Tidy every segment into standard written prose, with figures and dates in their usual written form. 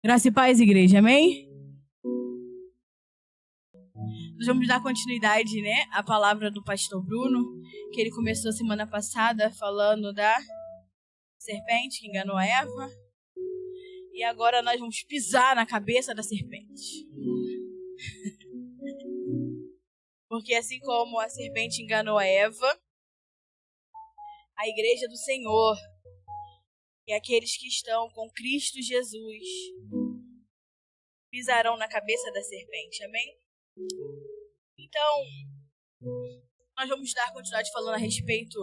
Graça e paz, igreja, amém? Nós vamos dar continuidade, à palavra do pastor Bruno, que ele começou semana passada falando da serpente que enganou a Eva. E agora nós vamos pisar na cabeça da serpente. Porque assim como a serpente enganou a Eva, a igreja do Senhor e aqueles que estão com Cristo Jesus pisarão na cabeça da serpente, amém? Então, nós vamos dar continuidade falando a respeito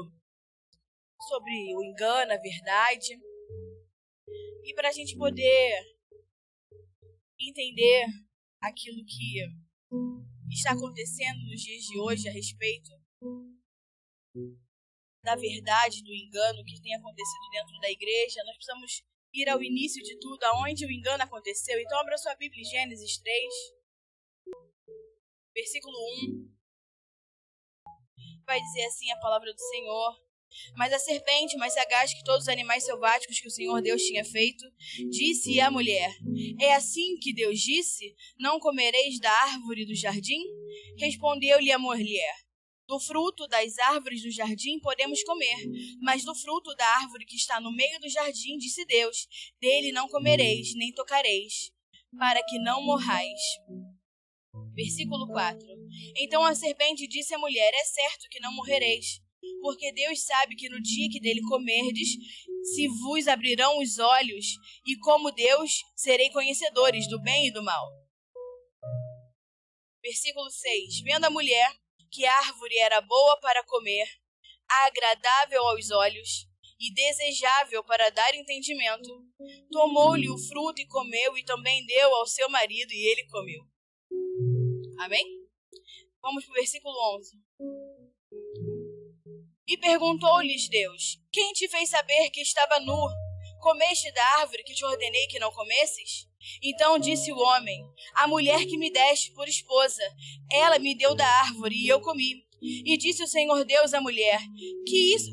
sobre o engano, a verdade. E para a gente poder entender aquilo que está acontecendo nos dias de hoje a respeito da verdade, do engano que tem acontecido dentro da igreja, nós precisamos ir ao início de tudo, aonde o engano aconteceu. Então, abra sua Bíblia em Gênesis 3, versículo 1. Vai dizer assim a palavra do Senhor: Mas a serpente, mais sagaz que todos os animais selváticos que o Senhor Deus tinha feito, disse à mulher: É assim que Deus disse, não comereis da árvore do jardim? Respondeu-lhe a mulher: Do fruto das árvores do jardim podemos comer, mas do fruto da árvore que está no meio do jardim, disse Deus, dele não comereis, nem tocareis, para que não morrais. Versículo 4. Então a serpente disse à mulher: É certo que não morrereis, porque Deus sabe que no dia que dele comerdes, se vos abrirão os olhos, e como Deus, serei conhecedores do bem e do mal. Versículo 6. Vendo a mulher que a árvore era boa para comer, agradável aos olhos e desejável para dar entendimento, tomou-lhe o fruto e comeu, e também deu ao seu marido, e ele comeu. Amém? Vamos para o versículo 11. E perguntou-lhes Deus: Quem te fez saber que estava nu? Comeste da árvore que te ordenei que não comesses? Então disse o homem: A mulher que me deste por esposa, ela me deu da árvore e eu comi. E disse o Senhor Deus à mulher: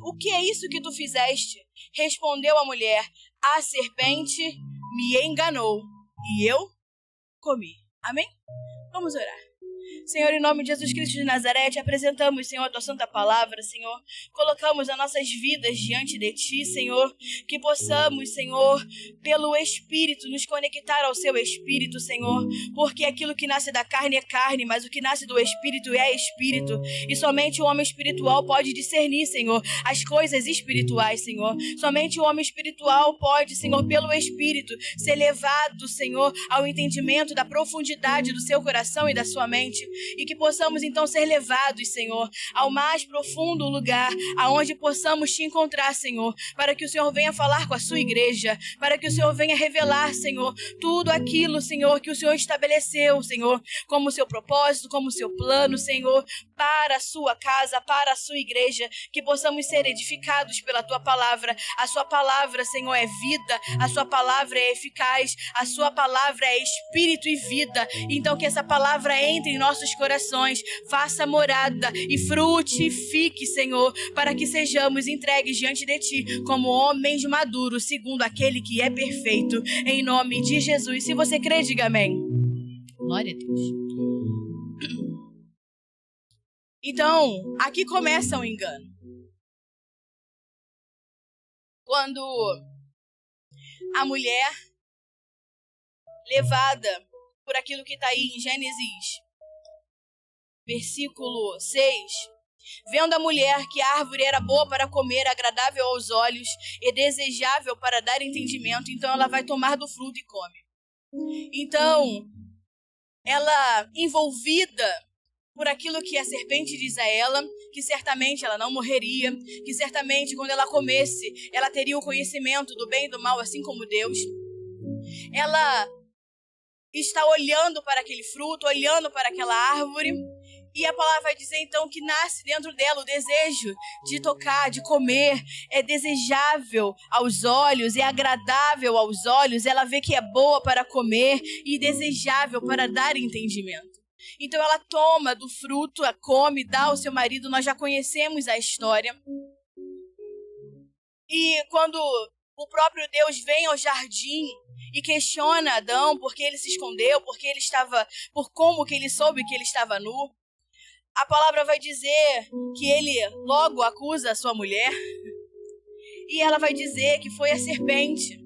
O que é isso que tu fizeste? Respondeu a mulher: A serpente me enganou e eu comi. Amém? Vamos orar. Senhor, em nome de Jesus Cristo de Nazaré, te apresentamos, Senhor, a tua santa palavra, Senhor. Colocamos as nossas vidas diante de ti, Senhor. Que possamos, Senhor, pelo Espírito, nos conectar ao seu Espírito, Senhor. Porque aquilo que nasce da carne é carne, mas o que nasce do Espírito é Espírito. E somente o homem espiritual pode discernir, Senhor, as coisas espirituais, Senhor. Somente o homem espiritual pode, Senhor, pelo Espírito, ser levado, Senhor, ao entendimento da profundidade do seu coração e da sua mente. E que possamos então ser levados, Senhor, ao mais profundo lugar, aonde possamos te encontrar, Senhor, para que o Senhor venha falar com a sua igreja, para que o Senhor venha revelar, Senhor, tudo aquilo, Senhor, que o Senhor estabeleceu, Senhor, como o seu propósito, como o seu plano, Senhor, para a sua casa, para a sua igreja, que possamos ser edificados pela tua palavra. A sua palavra, Senhor, é vida, a sua palavra é eficaz, a sua palavra é espírito e vida. Então que essa palavra entre em nossos corações, faça morada e frutifique, Senhor, para que sejamos entregues diante de ti como homens maduros, segundo aquele que é perfeito, em nome de Jesus. Se você crê, diga amém. Glória a Deus. Então, aqui começa o engano. Quando a mulher, levada por aquilo que está aí em Gênesis, versículo 6, vendo a mulher que a árvore era boa para comer, agradável aos olhos e desejável para dar entendimento, então ela vai tomar do fruto e come. Então, ela, envolvida por aquilo que a serpente diz a ela, que certamente ela não morreria, que certamente quando ela comesse, ela teria o conhecimento do bem e do mal, assim como Deus. Ela está olhando para aquele fruto, olhando para aquela árvore, e a palavra vai dizer então que nasce dentro dela o desejo de tocar, de comer, é desejável aos olhos, é agradável aos olhos, ela vê que é boa para comer e desejável para dar entendimento. Então ela toma do fruto, a come, dá ao seu marido. Nós já conhecemos a história. E quando o próprio Deus vem ao jardim e questiona Adão porque ele se escondeu, por como que ele soube que ele estava nu. A palavra vai dizer que ele logo acusa a sua mulher e ela vai dizer que foi a serpente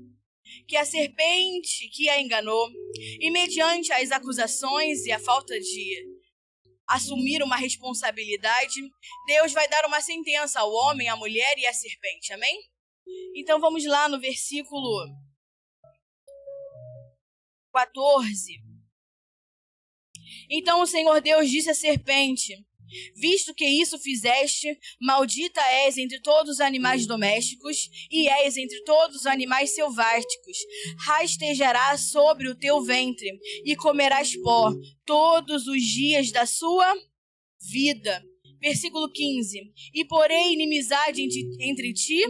que a enganou. E mediante as acusações e a falta de assumir uma responsabilidade, Deus vai dar uma sentença ao homem, à mulher e à serpente, amém? Então vamos lá no versículo 14. Então o Senhor Deus disse à serpente: visto que isso fizeste, maldita és entre todos os animais domésticos e és entre todos os animais selváticos. Rastejarás sobre o teu ventre e comerás pó todos os dias da sua vida. Versículo 15. E porém inimizade entre ti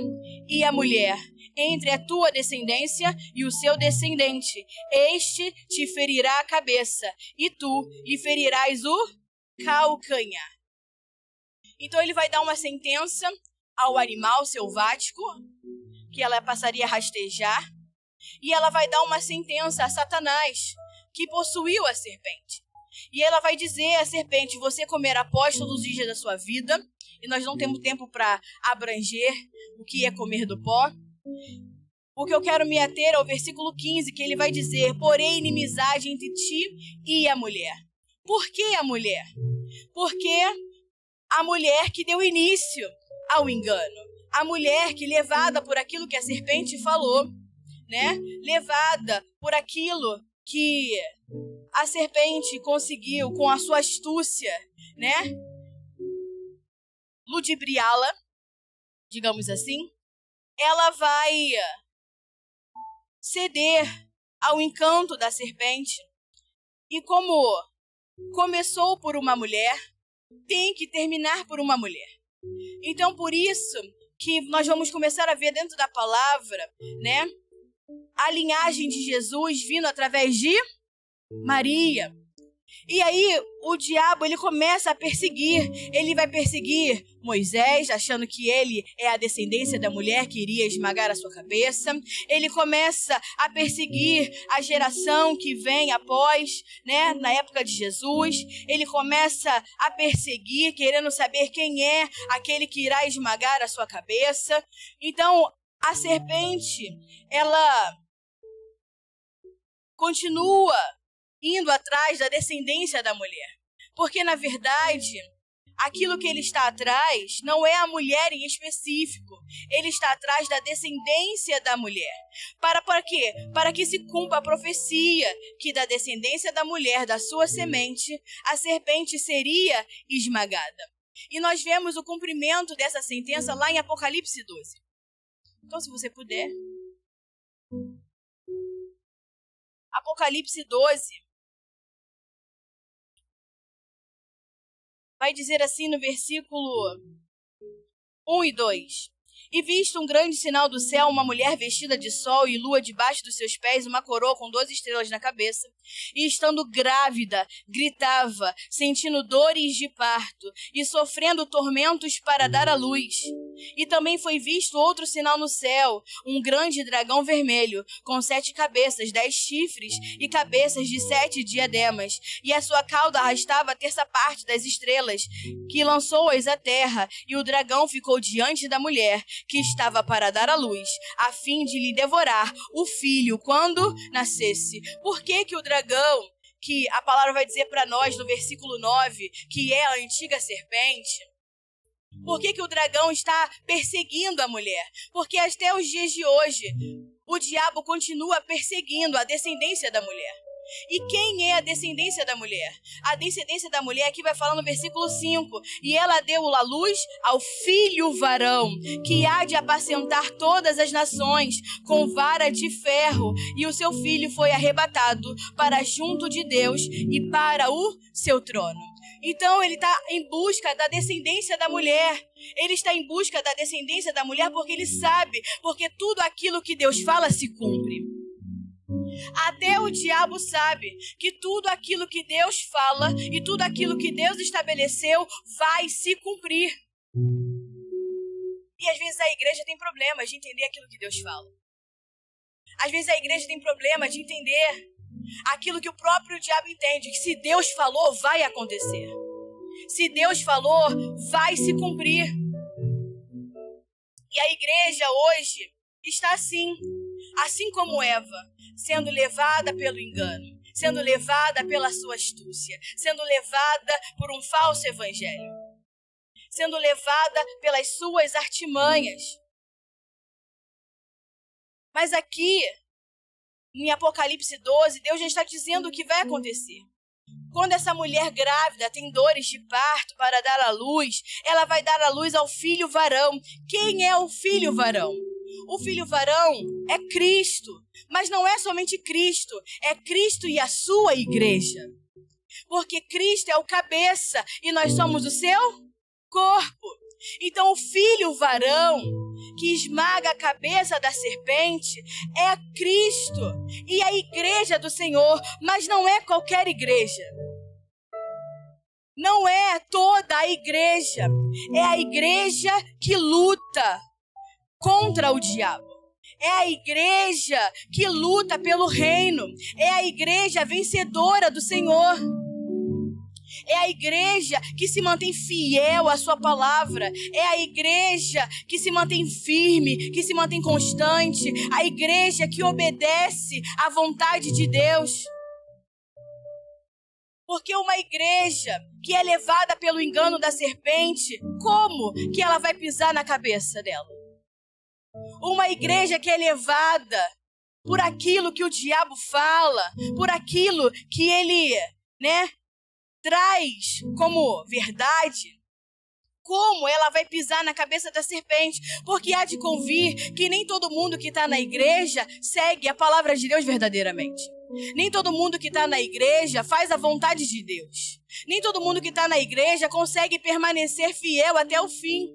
e a mulher, entre a tua descendência e o seu descendente. Este te ferirá a cabeça e tu lhe ferirás o calcanhar. Então ele vai dar uma sentença ao animal selvático, que ela passaria a rastejar, e ela vai dar uma sentença a Satanás, que possuiu a serpente. E ela vai dizer à serpente: você comerá pó todos os dias da sua vida, e nós não temos tempo para abranger o que é comer do pó. O que eu quero me ater é o versículo 15, que ele vai dizer: porém inimizade entre ti e a mulher. Por que a mulher? Porque a mulher que deu início ao engano. A mulher que, levada por aquilo que a serpente falou, né? Levada por aquilo que a serpente conseguiu, com a sua astúcia, né? Ludibriá-la, digamos assim. Ela vai ceder ao encanto da serpente. E como começou por uma mulher, tem que terminar por uma mulher. Então, por isso que nós vamos começar a ver dentro da palavra, né, a linhagem de Jesus vindo através de Maria. E aí o diabo, ele começa a perseguir. Ele vai perseguir Moisés, achando que ele é a descendência da mulher que iria esmagar a sua cabeça. Ele começa a perseguir a geração que vem após, né, na época de Jesus. Ele começa a perseguir, querendo saber quem é aquele que irá esmagar a sua cabeça. Então, a serpente, ela continua indo atrás da descendência da mulher. Porque, na verdade, aquilo que ele está atrás não é a mulher em específico. Ele está atrás da descendência da mulher. Para quê? Para que se cumpra a profecia que da descendência da mulher, da sua semente, a serpente seria esmagada. E nós vemos o cumprimento dessa sentença lá em Apocalipse 12. Então, se você puder. Apocalipse 12. Vai dizer assim no versículo 1 e 2. E visto um grande sinal do céu, uma mulher vestida de sol e lua debaixo dos seus pés, uma coroa com 12 estrelas na cabeça, e estando grávida, gritava, sentindo dores de parto, e sofrendo tormentos para dar à luz. E também foi visto outro sinal no céu, um grande dragão vermelho, com 7 cabeças, 10 chifres, e cabeças de 7 diademas, e a sua cauda arrastava a terça parte das estrelas, que lançou-as à terra, e o dragão ficou diante da mulher, que estava para dar à luz, a fim de lhe devorar o filho quando nascesse. Por que que o dragão, que a palavra vai dizer para nós no versículo 9, que é a antiga serpente, por que que o dragão está perseguindo a mulher? Porque até os dias de hoje, o diabo continua perseguindo a descendência da mulher. E quem é a descendência da mulher? A descendência da mulher aqui vai falar no versículo 5. E ela deu à luz ao filho varão, que há de apacentar todas as nações com vara de ferro. E o seu filho foi arrebatado para junto de Deus e para o seu trono. Então ele está em busca da descendência da mulher. Ele está em busca da descendência da mulher porque ele sabe, porque tudo aquilo que Deus fala se cumpre. Até o diabo sabe que tudo aquilo que Deus fala e tudo aquilo que Deus estabeleceu vai se cumprir. E às vezes a igreja tem problemas de entender aquilo que Deus fala. Às vezes a igreja tem problema de entender aquilo que o próprio diabo entende, que se Deus falou, vai acontecer. Se Deus falou, vai se cumprir. E a igreja hoje está assim como Eva, sendo levada pelo engano, sendo levada pela sua astúcia, sendo levada por um falso evangelho, sendo levada pelas suas artimanhas. Mas aqui, em Apocalipse 12, Deus já está dizendo o que vai acontecer. Quando essa mulher grávida tem dores de parto para dar à luz, ela vai dar à luz ao filho varão. Quem é o filho varão? O filho varão é Cristo, mas não é somente Cristo, é Cristo e a sua igreja. Porque Cristo é o cabeça e nós somos o seu corpo. Então o filho varão que esmaga a cabeça da serpente é Cristo e a igreja do Senhor, mas não é qualquer igreja. Não é toda a igreja, é a igreja que luta contra o diabo. É a igreja que luta pelo reino, é a igreja vencedora do Senhor. É a igreja que se mantém fiel à sua palavra. É a igreja que se mantém firme, que se mantém constante. A igreja que obedece à vontade de Deus. Porque uma igreja que é levada pelo engano da serpente, como que ela vai pisar na cabeça dela? Uma igreja que é levada por aquilo que o diabo fala, por aquilo que ele, traz como verdade, como ela vai pisar na cabeça da serpente? Porque há de convir que nem todo mundo que está na igreja segue a palavra de Deus verdadeiramente. Nem todo mundo que está na igreja faz a vontade de Deus. Nem todo mundo que está na igreja consegue permanecer fiel até o fim.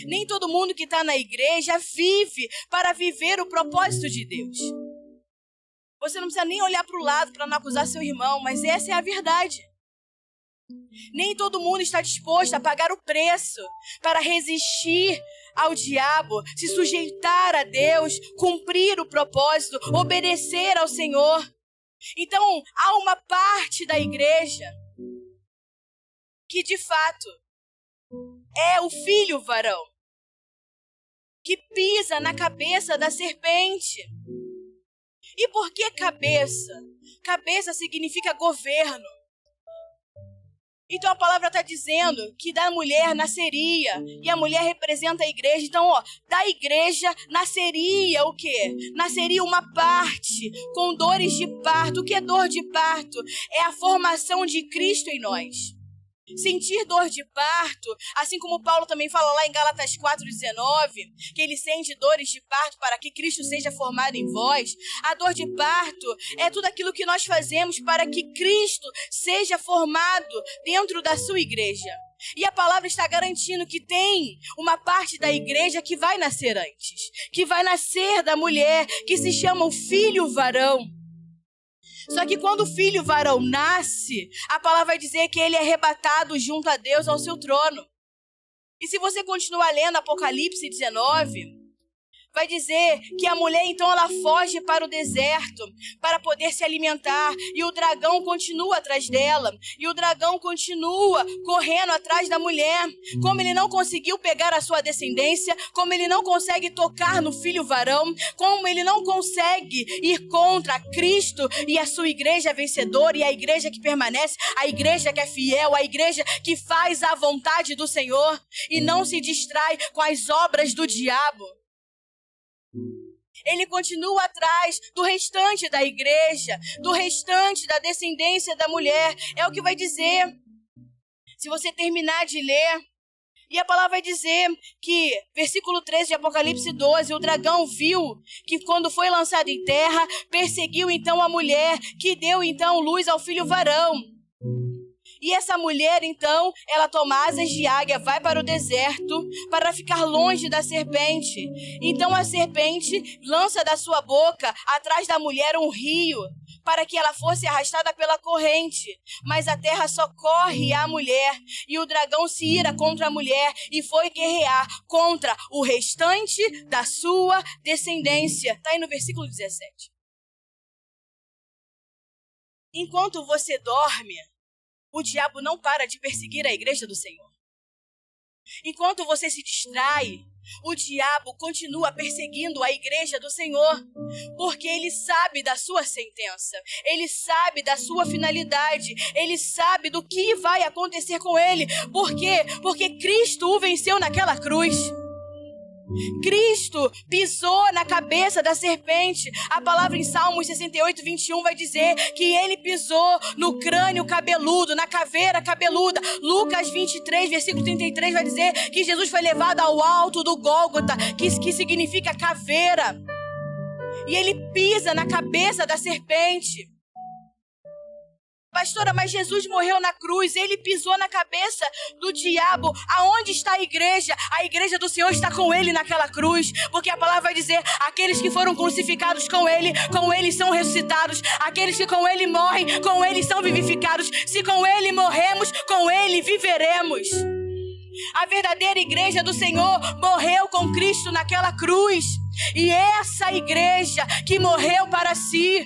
Nem todo mundo que está na igreja vive para viver o propósito de Deus. Você não precisa nem olhar para o lado para não acusar seu irmão, mas essa é a verdade. Nem todo mundo está disposto a pagar o preço para resistir ao diabo, se sujeitar a Deus, cumprir o propósito, obedecer ao Senhor. Então, há uma parte da igreja que, de fato, é o filho varão, que pisa na cabeça da serpente. E por que cabeça? Cabeça significa governo. Então a palavra está dizendo que da mulher nasceria, e a mulher representa a igreja. Então, da igreja nasceria o quê? Nasceria uma parte com dores de parto. O que é dor de parto? É a formação de Cristo em nós. Sentir dor de parto, assim como Paulo também fala lá em Gálatas 4,19, que ele sente dores de parto para que Cristo seja formado em vós. A dor de parto é tudo aquilo que nós fazemos para que Cristo seja formado dentro da sua igreja. E a palavra está garantindo que tem uma parte da igreja que vai nascer antes, que vai nascer da mulher, que se chama o filho varão. Só que quando o filho varão nasce, a palavra vai dizer que ele é arrebatado junto a Deus ao seu trono. E se você continuar lendo Apocalipse 19, vai dizer que a mulher, então, ela foge para o deserto para poder se alimentar. E o dragão continua atrás dela. E o dragão continua correndo atrás da mulher. Como ele não conseguiu pegar a sua descendência, como ele não consegue tocar no filho varão, como ele não consegue ir contra Cristo e a sua igreja vencedora, e a igreja que permanece, a igreja que é fiel, a igreja que faz a vontade do Senhor e não se distrai com as obras do diabo. Ele continua atrás do restante da igreja, do restante da descendência da mulher. É o que vai dizer, se você terminar de ler. E a palavra vai dizer que, versículo 13 de Apocalipse 12, o dragão viu que quando foi lançado em terra, perseguiu então a mulher, que deu então luz ao filho varão. E essa mulher, então, ela toma asas de águia, vai para o deserto para ficar longe da serpente. Então a serpente lança da sua boca, atrás da mulher, um rio para que ela fosse arrastada pela corrente. Mas a terra socorre a mulher, e o dragão se ira contra a mulher e foi guerrear contra o restante da sua descendência. Está aí no versículo 17. Enquanto você dorme, o diabo não para de perseguir a igreja do Senhor. Enquanto você se distrai, o diabo continua perseguindo a igreja do Senhor, porque ele sabe da sua sentença, ele sabe da sua finalidade, ele sabe do que vai acontecer com ele. Por quê? Porque Cristo o venceu naquela cruz. Cristo pisou na cabeça da serpente. A palavra em Salmos 68, 21 vai dizer que ele pisou no crânio cabeludo, na caveira cabeluda. Lucas 23, versículo 33 vai dizer que Jesus foi levado ao alto do Gólgota, que significa caveira. E ele pisa na cabeça da serpente. Pastora, mas Jesus morreu na cruz, ele pisou na cabeça do diabo. Aonde está a igreja? A igreja do Senhor está com ele naquela cruz, porque a palavra vai dizer, aqueles que foram crucificados com ele são ressuscitados. Aqueles que com ele morrem, com ele são vivificados. Se com ele morremos, com ele viveremos. A verdadeira igreja do Senhor morreu com Cristo naquela cruz. E essa igreja que morreu para si,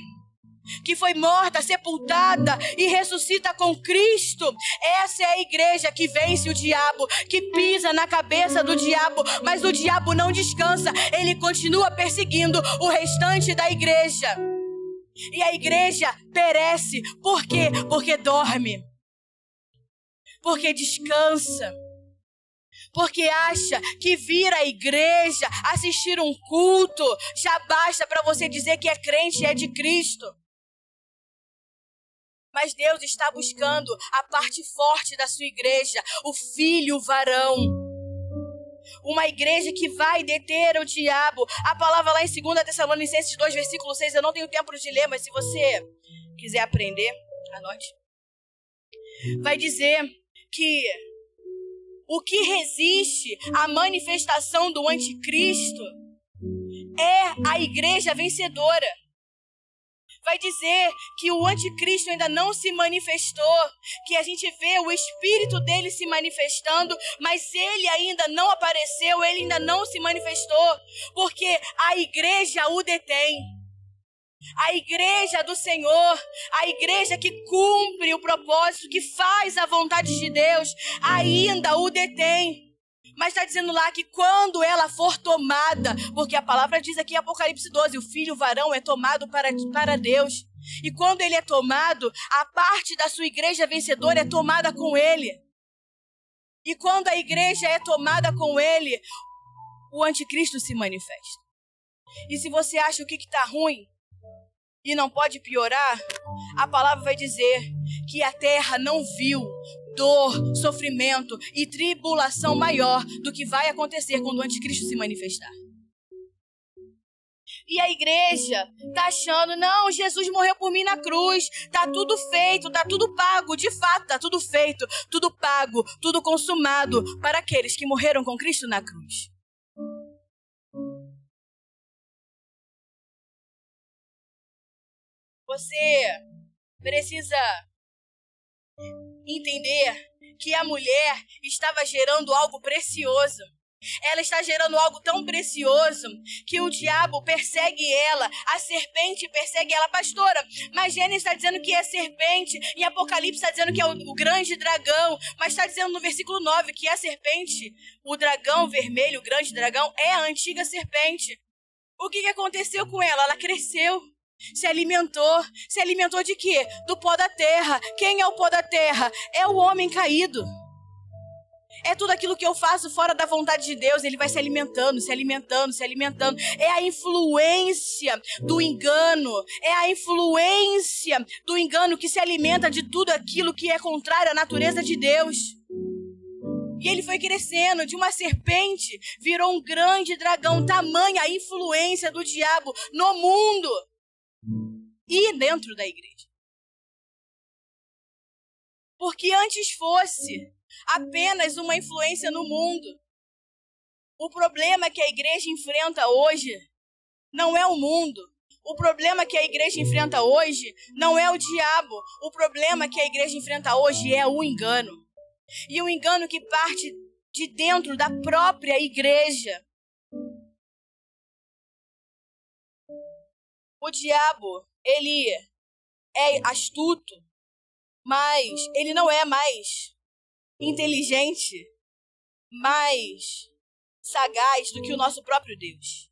que foi morta, sepultada e ressuscita com Cristo, essa é a igreja que vence o diabo, que pisa na cabeça do diabo. Mas o diabo não descansa, ele continua perseguindo o restante da igreja. E a igreja perece. Por quê? Porque dorme, porque descansa, porque acha que vir à igreja, assistir um culto, já basta para você dizer que é crente e é de Cristo. Mas Deus está buscando a parte forte da sua igreja, o filho varão. Uma igreja que vai deter o diabo. A palavra lá em 2 Tessalonicenses 2, versículo 6, eu não tenho tempo de ler, mas se você quiser aprender, anote. Vai dizer que o que resiste à manifestação do anticristo é a igreja vencedora. Vai dizer que o anticristo ainda não se manifestou, que a gente vê o espírito dele se manifestando, mas ele ainda não apareceu, ele ainda não se manifestou, porque a igreja o detém. A igreja do Senhor, a igreja que cumpre o propósito, que faz a vontade de Deus, ainda o detém. Mas está dizendo lá que quando ela for tomada, porque a palavra diz aqui em Apocalipse 12, o filho varão é tomado para Deus. E quando ele é tomado, a parte da sua igreja vencedora é tomada com ele. E quando a igreja é tomada com ele, o anticristo se manifesta. E se você acha o que está ruim e não pode piorar, a palavra vai dizer que a terra não viu dor, sofrimento e tribulação maior do que vai acontecer quando o anticristo se manifestar. E a igreja tá achando, não, Jesus morreu por mim na cruz, tá tudo feito, tá tudo pago, de fato, tá tudo feito, tudo pago, tudo consumado para aqueles que morreram com Cristo na cruz. Você precisa entender que a mulher estava gerando algo precioso. Ela está gerando algo tão precioso que o diabo persegue ela, a serpente persegue ela. Pastora, mas Gênesis está dizendo que é serpente, em Apocalipse está dizendo que é o grande dragão, mas está dizendo no versículo 9 que a serpente, o dragão vermelho, o grande dragão, é a antiga serpente. O que aconteceu com ela? Ela cresceu. Se alimentou de quê? Do pó da terra. Quem é o pó da terra? É o homem caído. É tudo aquilo que eu faço fora da vontade de Deus. Ele vai se alimentando, se alimentando, se alimentando. É a influência do engano. É a influência do engano que se alimenta de tudo aquilo que é contrário à natureza de Deus. E ele foi crescendo, de uma serpente virou um grande dragão. Tamanha a influência do diabo no mundo e dentro da igreja. Porque antes fosse apenas uma influência no mundo, o problema que a igreja enfrenta hoje não é o mundo. O problema que a igreja enfrenta hoje não é o diabo. O problema que a igreja enfrenta hoje é o engano. E o engano que parte de dentro da própria igreja. O diabo, ele é astuto, mas ele não é mais inteligente, mais sagaz do que o nosso próprio Deus.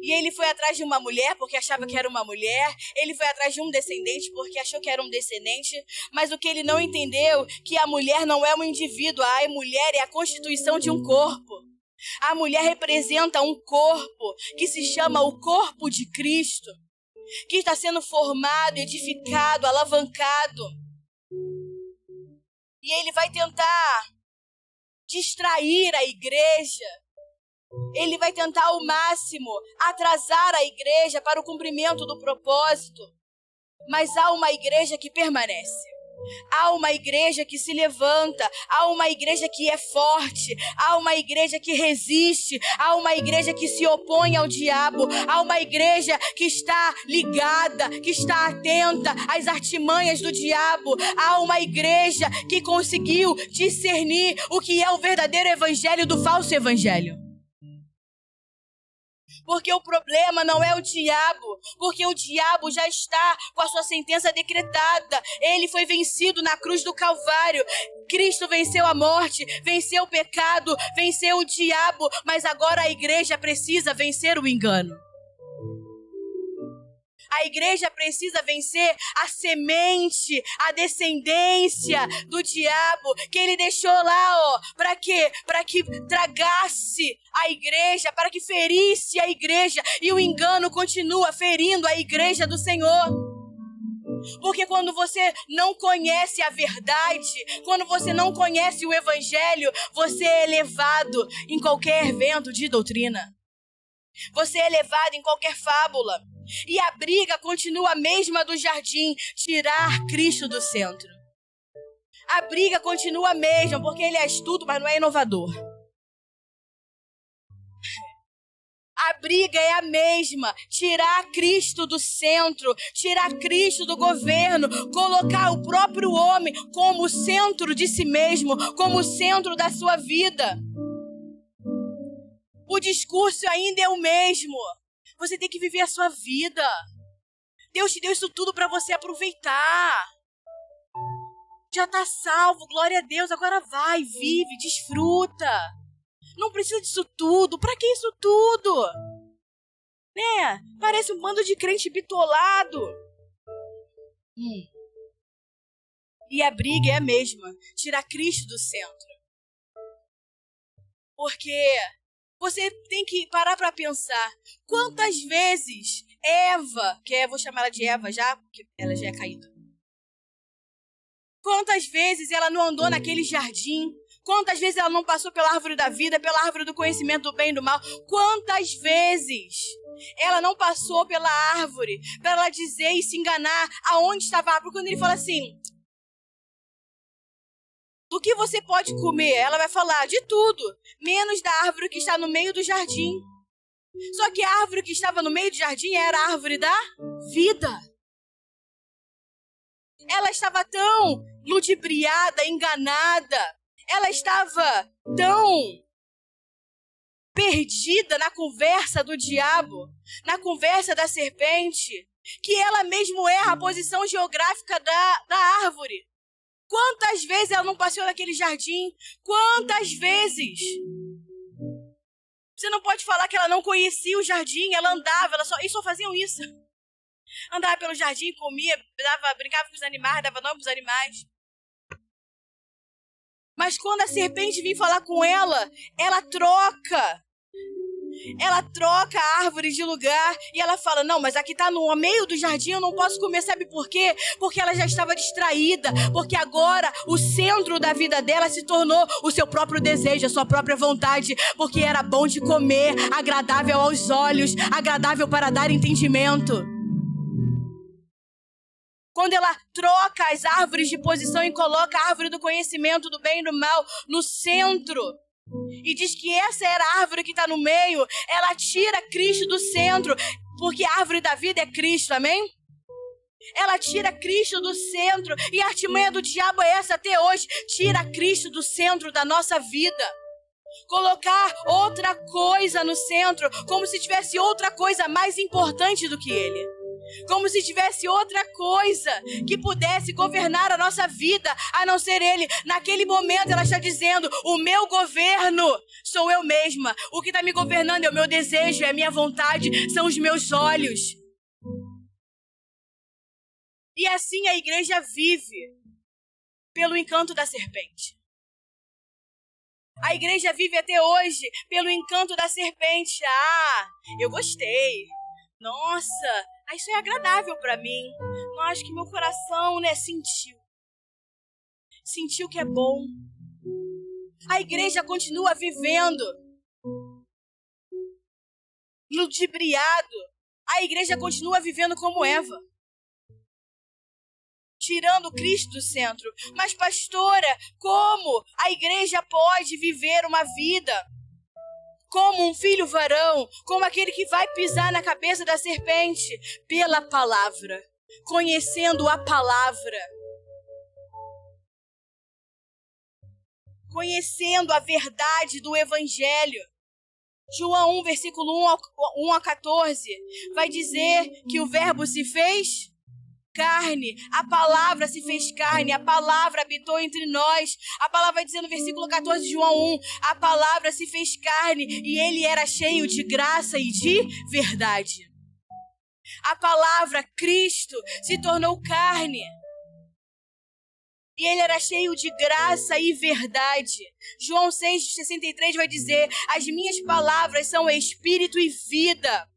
E ele foi atrás de uma mulher porque achava que era uma mulher. Ele foi atrás de um descendente porque achou que era um descendente. Mas o que ele não entendeu, que a mulher não é um indivíduo. A mulher é a constituição de um corpo. A mulher representa um corpo que se chama o corpo de Cristo, que está sendo formado, edificado, alavancado. E ele vai tentar distrair a igreja. Ele vai tentar ao máximo atrasar a igreja para o cumprimento do propósito. Mas há uma igreja que permanece. Há uma igreja que se levanta. Há uma igreja que é forte. Há uma igreja que resiste. Há uma igreja que se opõe ao diabo. Há uma igreja que está ligada, que está atenta às artimanhas do diabo. Há uma igreja que conseguiu discernir o que é o verdadeiro evangelho do falso evangelho. Porque o problema não é o diabo, porque o diabo já está com a sua sentença decretada. Ele foi vencido na cruz do Calvário. Cristo venceu a morte, venceu o pecado, venceu o diabo, mas agora a igreja precisa vencer o engano. A igreja precisa vencer a semente, a descendência do diabo que ele deixou lá, ó. Para quê? Para que tragasse a igreja, para que ferisse a igreja. E o engano continua ferindo a igreja do Senhor. Porque quando você não conhece a verdade, quando você não conhece o evangelho, você é levado em qualquer vento de doutrina. Você é levado em qualquer fábula. E a briga continua a mesma do jardim, tirar Cristo do centro. A briga continua a mesma, porque ele é astuto, mas não é inovador. A briga é a mesma, tirar Cristo do centro, tirar Cristo do governo, colocar o próprio homem como centro de si mesmo, como centro da sua vida. O discurso ainda é o mesmo. Você tem que viver a sua vida. Deus te deu isso tudo para você aproveitar. Já está salvo, glória a Deus. Agora vai, vive, desfruta. Não precisa disso tudo. Para que isso tudo? Né? Parece um bando de crente bitolado. E a briga é a mesma. Tirar Cristo do centro. Porque você tem que parar para pensar. Quantas vezes Eva, vou chamar ela de Eva já, porque ela já é caída. Quantas vezes ela não andou naquele jardim? Quantas vezes ela não passou pela árvore da vida, pela árvore do conhecimento do bem e do mal? Quantas vezes ela não passou pela árvore para ela dizer e se enganar aonde estava a árvore? Quando ele fala assim, do que você pode comer? Ela vai falar de tudo, menos da árvore que está no meio do jardim. Só que a árvore que estava no meio do jardim era a árvore da vida. Ela estava tão ludibriada, enganada. Ela estava tão perdida na conversa do diabo, na conversa da serpente, que ela mesmo erra a posição geográfica da árvore. Quantas vezes ela não passeou naquele jardim? Quantas vezes? Você não pode falar que ela não conhecia o jardim, ela andava, eles só faziam isso. Andava pelo jardim, comia, brincava com os animais, dava nome para os animais. Mas quando a serpente vem falar com ela, ela troca a árvore de lugar e ela fala, não, mas aqui está no meio do jardim, eu não posso comer, sabe por quê? Porque ela já estava distraída, porque agora o centro da vida dela se tornou o seu próprio desejo, a sua própria vontade, porque era bom de comer, agradável aos olhos, agradável para dar entendimento. Quando ela troca as árvores de posição e coloca a árvore do conhecimento do bem e do mal no centro, e diz que essa era a árvore que está no meio, ela tira Cristo do centro. Porque a árvore da vida é Cristo, amém? Ela tira Cristo do centro. E a artimanha do diabo é essa até hoje. Tira Cristo do centro da nossa vida. Colocar outra coisa no centro, como se tivesse outra coisa mais importante do que Ele. Como se tivesse outra coisa que pudesse governar a nossa vida, a não ser Ele. Naquele momento ela está dizendo, o meu governo sou eu mesma. O que está me governando é o meu desejo, é a minha vontade, são os meus olhos. E assim a igreja vive pelo encanto da serpente. A igreja vive até hoje pelo encanto da serpente. Ah, eu gostei. Nossa, isso é agradável para mim. Não acho que meu coração, sentiu. Sentiu que é bom. A igreja continua vivendo ludibriado. A igreja continua vivendo como Eva. Tirando Cristo do centro. Mas, pastora, como a igreja pode viver uma vida como um filho varão, como aquele que vai pisar na cabeça da serpente? Pela palavra, conhecendo a palavra, conhecendo a verdade do evangelho. João 1, versículo 1 a 14, vai dizer que o verbo se fez carne, a palavra se fez carne, a palavra habitou entre nós. A palavra vai dizer no versículo 14 de João 1, a palavra se fez carne e ele era cheio de graça e de verdade. A palavra, Cristo, se tornou carne e ele era cheio de graça e verdade. João 6,63 vai dizer, as minhas palavras são espírito e vida.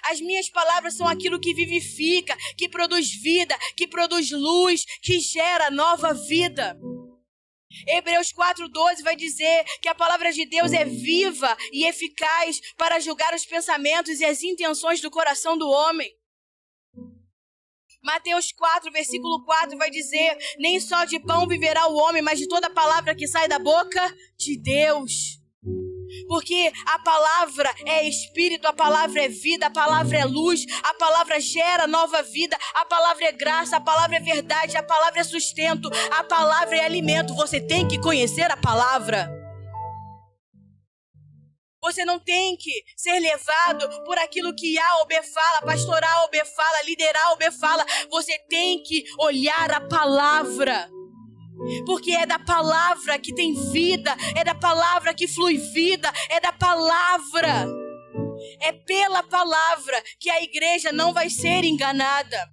As minhas palavras são aquilo que vivifica, que produz vida, que produz luz, que gera nova vida. Hebreus 4,12 vai dizer que a palavra de Deus é viva e eficaz para julgar os pensamentos e as intenções do coração do homem. Mateus 4, versículo 4 vai dizer, nem só de pão viverá o homem, mas de toda palavra que sai da boca de Deus. Porque a palavra é espírito, a palavra é vida, a palavra é luz, a palavra gera nova vida, a palavra é graça, a palavra é verdade, a palavra é sustento, a palavra é alimento. Você tem que conhecer a palavra. Você não tem que ser levado por aquilo que A ou B fala, pastor A ou B fala, líder A ou B fala. Você tem que olhar a palavra. Porque é da palavra que tem vida, é da palavra que flui vida, é da palavra. É pela palavra que a igreja não vai ser enganada.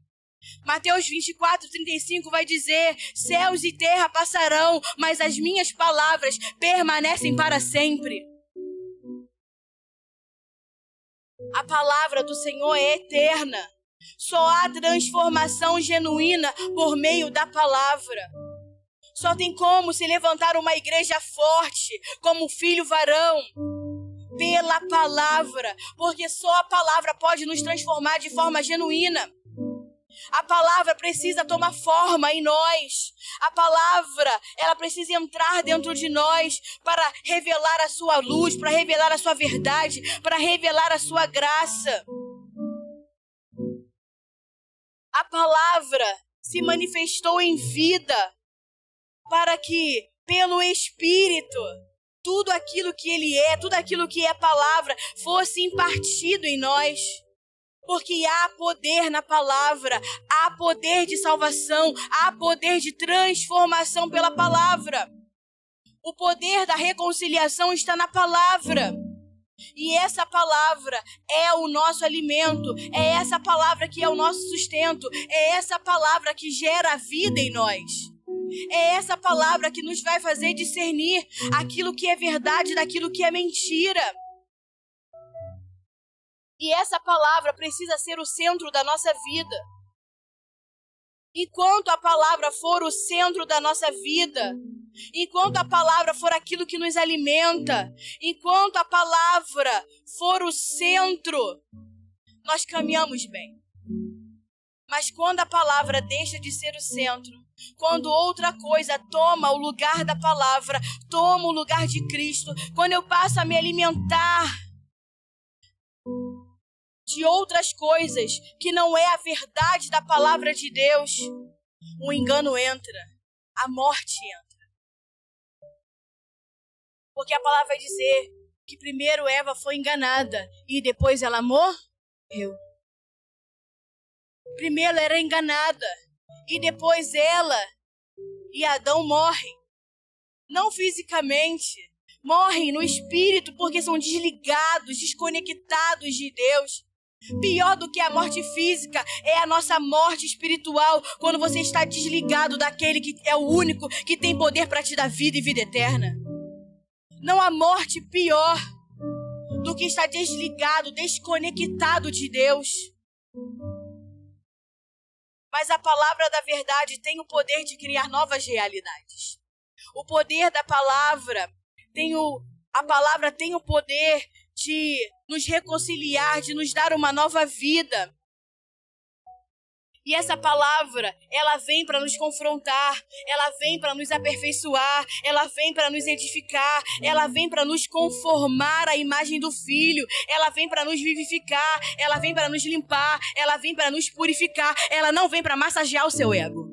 Mateus 24:35 vai dizer, céus e terra passarão, mas as minhas palavras permanecem para sempre. A palavra do Senhor é eterna. Só há transformação genuína por meio da palavra. Só tem como se levantar uma igreja forte, como filho varão, pela palavra. Porque só a palavra pode nos transformar de forma genuína. A palavra precisa tomar forma em nós. A palavra, ela precisa entrar dentro de nós para revelar a sua luz, para revelar a sua verdade, para revelar a sua graça. A palavra se manifestou em vida para que, pelo Espírito, tudo aquilo que Ele é, tudo aquilo que é a palavra, fosse impartido em nós. Porque há poder na palavra, há poder de salvação, há poder de transformação pela palavra. O poder da reconciliação está na palavra. E essa palavra é o nosso alimento, é essa palavra que é o nosso sustento, é essa palavra que gera vida em nós. É essa palavra que nos vai fazer discernir aquilo que é verdade daquilo que é mentira. E essa palavra precisa ser o centro da nossa vida. Enquanto a palavra for o centro da nossa vida, enquanto a palavra for aquilo que nos alimenta, enquanto a palavra for o centro, nós caminhamos bem. Mas quando a palavra deixa de ser o centro, quando outra coisa toma o lugar da palavra, toma o lugar de Cristo, quando eu passo a me alimentar de outras coisas que não é a verdade da palavra de Deus, o engano entra, a morte entra. Porque a palavra vai dizer que primeiro Eva foi enganada e depois ela morreu. Primeiro ela era enganada e depois ela e Adão morrem. Não fisicamente, morrem no espírito porque são desligados, desconectados de Deus. Pior do que a morte física é a nossa morte espiritual, quando você está desligado daquele que é o único que tem poder para te dar vida e vida eterna. Não há morte pior do que estar desligado, desconectado de Deus. Mas a palavra da verdade tem o poder de criar novas realidades. O poder da palavra a palavra tem o poder de nos reconciliar, de nos dar uma nova vida. E essa palavra, ela vem para nos confrontar, ela vem para nos aperfeiçoar, ela vem para nos edificar, ela vem para nos conformar à imagem do Filho, ela vem para nos vivificar, ela vem para nos limpar, ela vem para nos purificar, ela não vem para massagear o seu ego.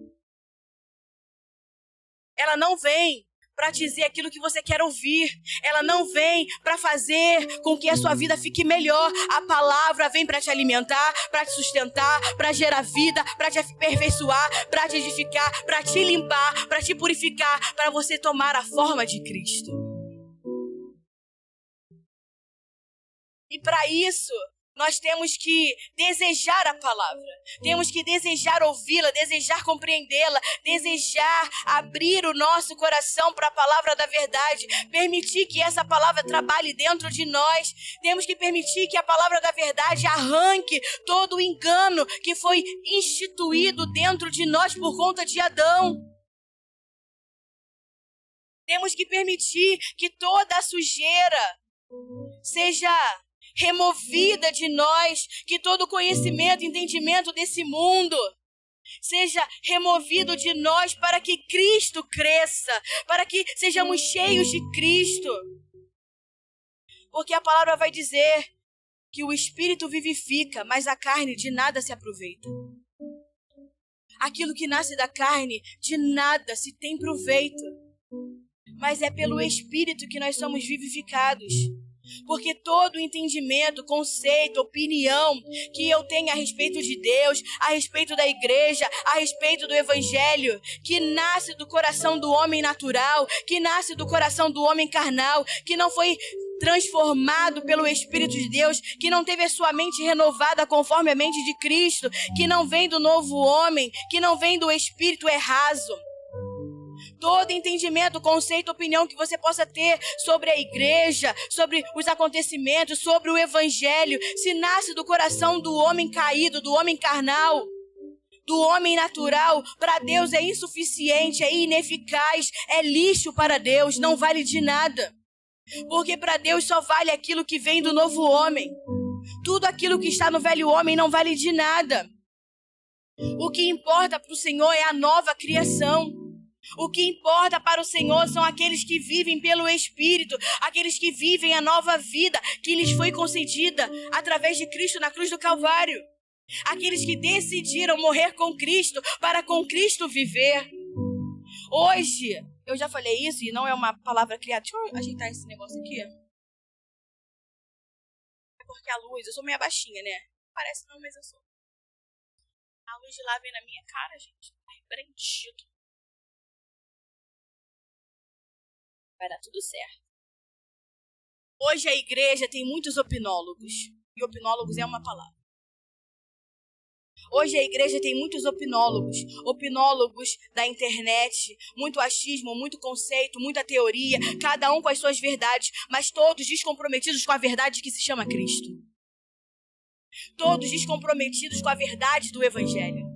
Ela não vem para dizer aquilo que você quer ouvir. Ela não vem para fazer com que a sua vida fique melhor. A palavra vem para te alimentar, para te sustentar, para gerar vida, para te aperfeiçoar, para te edificar, para te limpar, para te purificar, para você tomar a forma de Cristo. E para isso, nós temos que desejar a palavra, temos que desejar ouvi-la, desejar compreendê-la, desejar abrir o nosso coração para a palavra da verdade, permitir que essa palavra trabalhe dentro de nós, temos que permitir que a palavra da verdade arranque todo o engano que foi instituído dentro de nós por conta de Adão. Temos que permitir que toda a sujeira seja removida de nós, que todo conhecimento, entendimento desse mundo seja removido de nós para que Cristo cresça, para que sejamos cheios de Cristo. Porque a palavra vai dizer que o Espírito vivifica, mas a carne de nada se aproveita. Aquilo que nasce da carne, de nada se tem proveito. Mas é pelo Espírito que nós somos vivificados. Porque todo entendimento, conceito, opinião que eu tenho a respeito de Deus, a respeito da igreja, a respeito do evangelho, que nasce do coração do homem natural, que nasce do coração do homem carnal, que não foi transformado pelo Espírito de Deus, que não teve a sua mente renovada conforme a mente de Cristo, que não vem do novo homem, que não vem do Espírito, é raso. Todo entendimento, conceito, opinião que você possa ter sobre a igreja, sobre os acontecimentos, sobre o evangelho, se nasce do coração do homem caído, do homem carnal, do homem natural, para Deus é insuficiente, é ineficaz, é lixo para Deus, não vale de nada. Porque para Deus só vale aquilo que vem do novo homem. Tudo aquilo que está no velho homem não vale de nada. O que importa para o Senhor é a nova criação. O que importa para o Senhor são aqueles que vivem pelo Espírito, aqueles que vivem a nova vida que lhes foi concedida através de Cristo na cruz do Calvário. Aqueles que decidiram morrer com Cristo para com Cristo viver. Hoje, eu já falei isso e não é uma palavra criada. Deixa eu ajeitar esse negócio aqui. É porque a luz, eu sou meio baixinha, né? Parece não, mas eu sou. A luz de lá vem na minha cara, gente. Tá repreendido. Vai dar tudo certo. Hoje a igreja tem muitos opinólogos. E opinólogos é uma palavra. Hoje a igreja tem muitos opinólogos. Opinólogos da internet. Muito achismo, muito conceito, muita teoria. Cada um com as suas verdades. Mas todos descomprometidos com a verdade que se chama Cristo. Todos descomprometidos com a verdade do evangelho.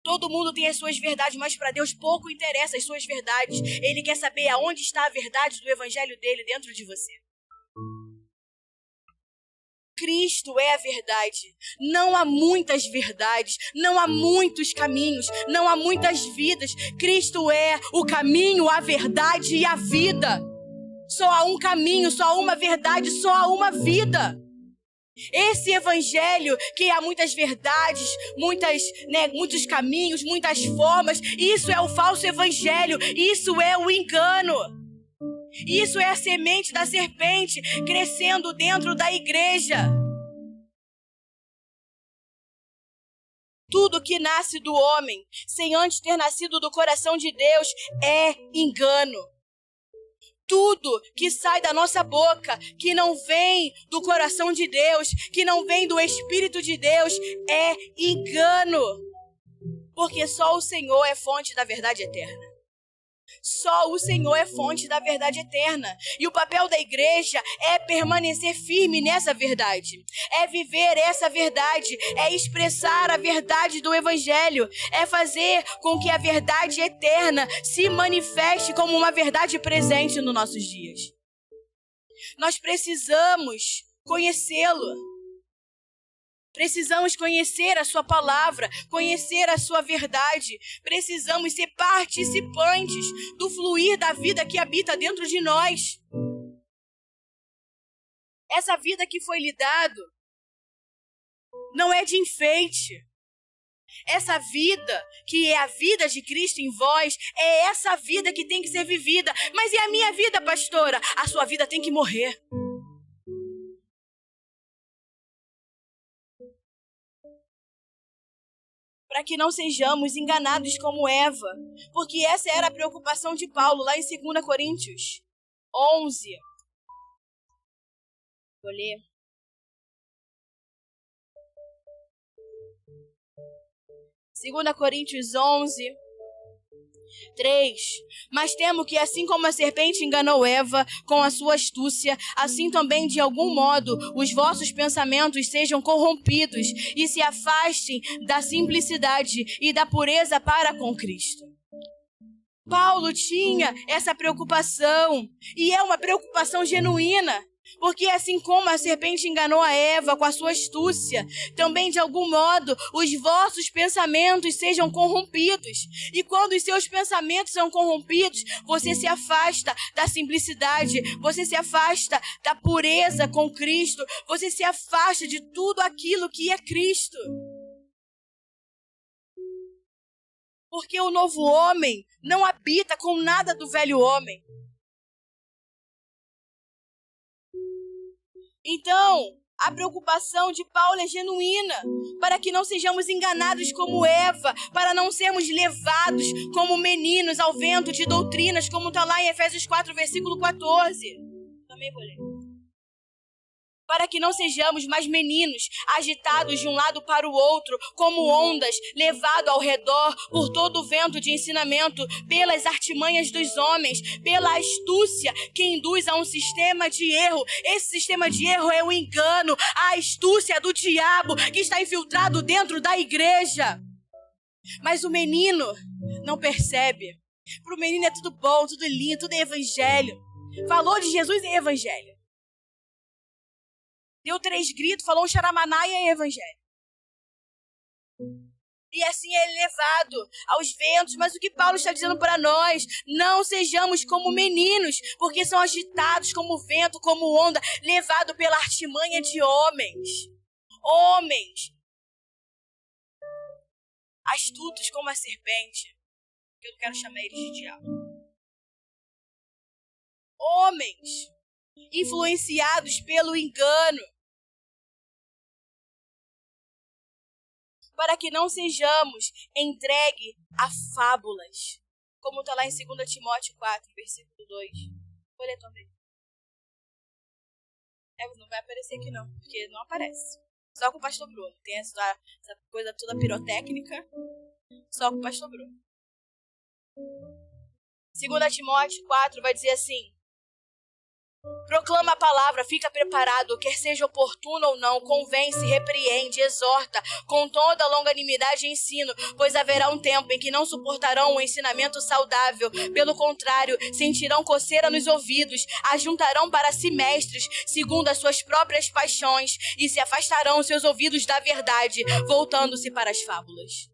Todo mundo tem as suas verdades, mas para Deus pouco interessa as suas verdades. Ele quer saber aonde está a verdade do evangelho dele dentro de você. Cristo é a verdade. Não há muitas verdades, não há muitos caminhos, não há muitas vidas. Cristo é o caminho, a verdade e a vida. Só há um caminho, só há uma verdade, só há uma vida. Esse evangelho que há muitas verdades, muitos caminhos, muitas formas, isso é o falso evangelho, isso é o engano. Isso é a semente da serpente crescendo dentro da igreja. Tudo que nasce do homem, sem antes ter nascido do coração de Deus, é engano. Tudo que sai da nossa boca, que não vem do coração de Deus, que não vem do Espírito de Deus, é engano. Porque só o Senhor é fonte da verdade eterna. Só o Senhor é fonte da verdade eterna. E o papel da igreja é permanecer firme nessa verdade. É viver essa verdade. É expressar a verdade do Evangelho. É fazer com que a verdade eterna se manifeste como uma verdade presente nos nossos dias. Nós precisamos conhecê-lo. Precisamos conhecer a sua palavra, conhecer a sua verdade. Precisamos ser participantes do fluir da vida que habita dentro de nós. Essa vida que foi lhe dado não é de enfeite. Essa vida, que é a vida de Cristo em vós, é essa vida que tem que ser vivida. Mas e a minha vida, pastora? A sua vida tem que morrer. Para que não sejamos enganados como Eva. Porque essa era a preocupação de Paulo, lá em 2 Coríntios 11. Vou ler. 2 Coríntios 11, 3. Mas temo que assim como a serpente enganou Eva com a sua astúcia, assim também de algum modo os vossos pensamentos sejam corrompidos e se afastem da simplicidade e da pureza para com Cristo. Paulo tinha essa preocupação, e é uma preocupação genuína. Porque assim como a serpente enganou a Eva com a sua astúcia, também de algum modo os vossos pensamentos sejam corrompidos. E quando os seus pensamentos são corrompidos, você se afasta da simplicidade, você se afasta da pureza com Cristo, você se afasta de tudo aquilo que é Cristo. Porque o novo homem não habita com nada do velho homem. Então, a preocupação de Paulo é genuína, para que não sejamos enganados como Eva, para não sermos levados como meninos ao vento de doutrinas, como está lá em Efésios 4, versículo 14. Também vou ler. Para que não sejamos mais meninos, agitados de um lado para o outro, como ondas, levados ao redor por todo o vento de ensinamento, pelas artimanhas dos homens, pela astúcia que induz a um sistema de erro. Esse sistema de erro é o engano, a astúcia do diabo que está infiltrado dentro da igreja. Mas o menino não percebe. Para o menino é tudo bom, tudo lindo, tudo é evangelho. Falou de Jesus é evangelho. Deu 3 gritos, falou um xaramaná e é evangelho. E assim é levado aos ventos. Mas o que Paulo está dizendo para nós? Não sejamos como meninos, porque são agitados como vento, como onda, levado pela artimanha de homens. Homens. Astutos como a serpente. Eu não quero chamar eles de diabo. Homens influenciados pelo engano, para que não sejamos entregues a fábulas, como está lá em 2 Timóteo 4, versículo 2. Vou ler também. Não vai aparecer aqui não, porque não aparece. Só com o pastor Bruno. Tem essa coisa toda pirotécnica, só com o pastor Bruno. 2 Timóteo 4 vai dizer assim: proclama a palavra, fica preparado, quer seja oportuno ou não, convence, repreende, exorta, com toda longanimidade e ensino, pois haverá um tempo em que não suportarão o ensinamento saudável, pelo contrário, sentirão coceira nos ouvidos, ajuntarão para si mestres, segundo as suas próprias paixões, e se afastarão seus ouvidos da verdade, voltando-se para as fábulas.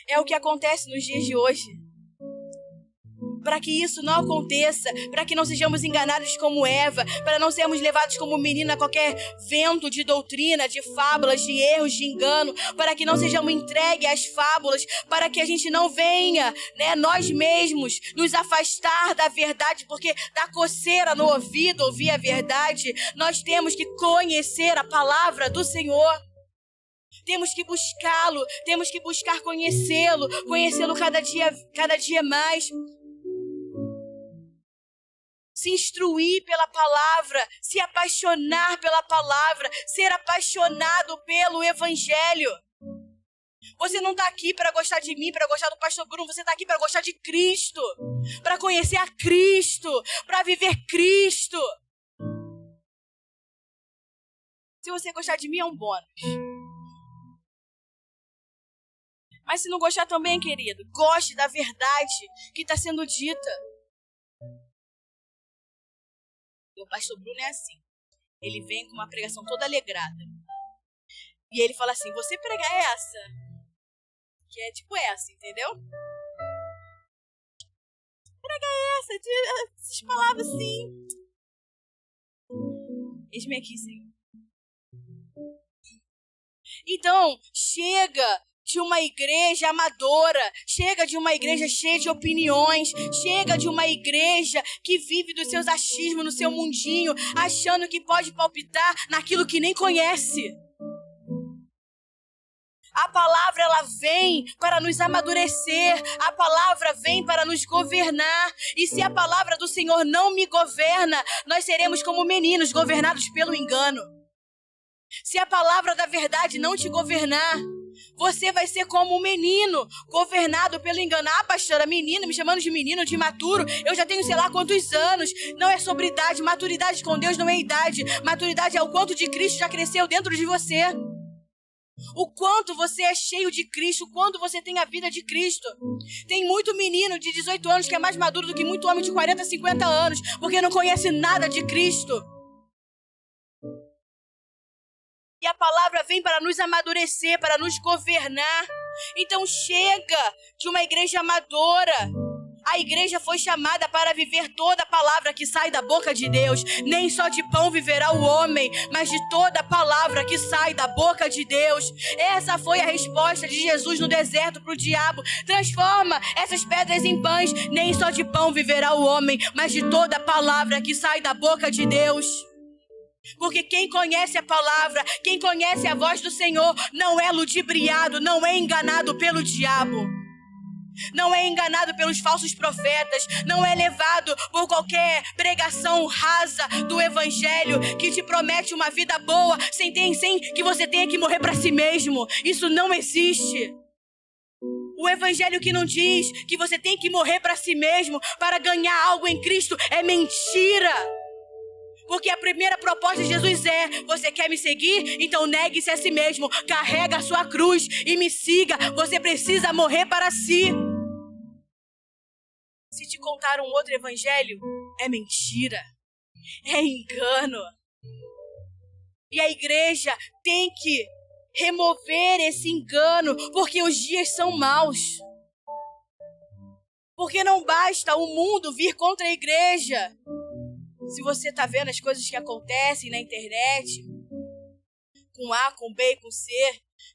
É o que acontece nos dias de hoje. para que isso não aconteça, para que não sejamos enganados como Eva, para não sermos levados como menina a qualquer vento de doutrina, de fábulas, de erros, de engano, para que não sejamos entregues às fábulas, para que a gente não venha, nós mesmos, nos afastar da verdade, porque dá coceira no ouvido ouvir a verdade. Nós temos que conhecer a palavra do Senhor. Temos que buscá-lo, temos que buscar conhecê-lo cada dia mais. Se instruir pela palavra, se apaixonar pela palavra, ser apaixonado pelo Evangelho. Você não está aqui para gostar de mim, para gostar do pastor Bruno, você está aqui para gostar de Cristo, para conhecer a Cristo, para viver Cristo. Se você gostar de mim, é um bônus. Mas se não gostar também, querido, goste da verdade que está sendo dita. O pastor Bruno é assim. Ele vem com uma pregação toda alegrada. E ele fala assim, você prega essa. Que é tipo essa, entendeu? Prega essa, essas palavras assim. Eis-me aqui, Senhor. Então, chega de uma igreja amadora, chega de uma igreja cheia de opiniões, chega de uma igreja que vive dos seus achismos no seu mundinho, achando que pode palpitar naquilo que nem conhece. A palavra, ela vem para nos amadurecer, a palavra vem para nos governar, e se a palavra do Senhor não me governa, nós seremos como meninos governados pelo engano. Se a palavra da verdade não te governar, você vai ser como um menino, governado pelo engano. Ah, pastora, menino, me chamando de menino, de imaturo. Eu já tenho sei lá quantos anos. Não é sobre idade. Maturidade com Deus não é idade. Maturidade é o quanto de Cristo já cresceu dentro de você. O quanto você é cheio de Cristo, o quanto você tem a vida de Cristo. Tem muito menino de 18 anos que é mais maduro do que muito homem de 40, 50 anos, porque não conhece nada de Cristo. E a palavra vem para nos amadurecer, para nos governar. Então chega de uma igreja amadora. A igreja foi chamada para viver toda a palavra que sai da boca de Deus. Nem só de pão viverá o homem, mas de toda a palavra que sai da boca de Deus. Essa foi a resposta de Jesus no deserto para o diabo. Transforma essas pedras em pães. Nem só de pão viverá o homem, mas de toda a palavra que sai da boca de Deus. Porque quem conhece a palavra, quem conhece a voz do Senhor, não é ludibriado, não é enganado pelo diabo. Não é enganado pelos falsos profetas, não é levado por qualquer pregação rasa do evangelho que te promete uma vida boa sem que você tenha que morrer para si mesmo. Isso não existe. O evangelho que não diz que você tem que morrer para si mesmo para ganhar algo em Cristo é mentira. Porque a primeira proposta de Jesus é: você quer me seguir? Então negue-se a si mesmo, carrega a sua cruz e me siga. Você precisa morrer para si. Se te contar um outro evangelho, é mentira, é engano. E a igreja tem que remover esse engano, porque os dias são maus. Porque não basta o mundo vir contra a igreja. Se você está vendo as coisas que acontecem na internet, com A, com B e com C,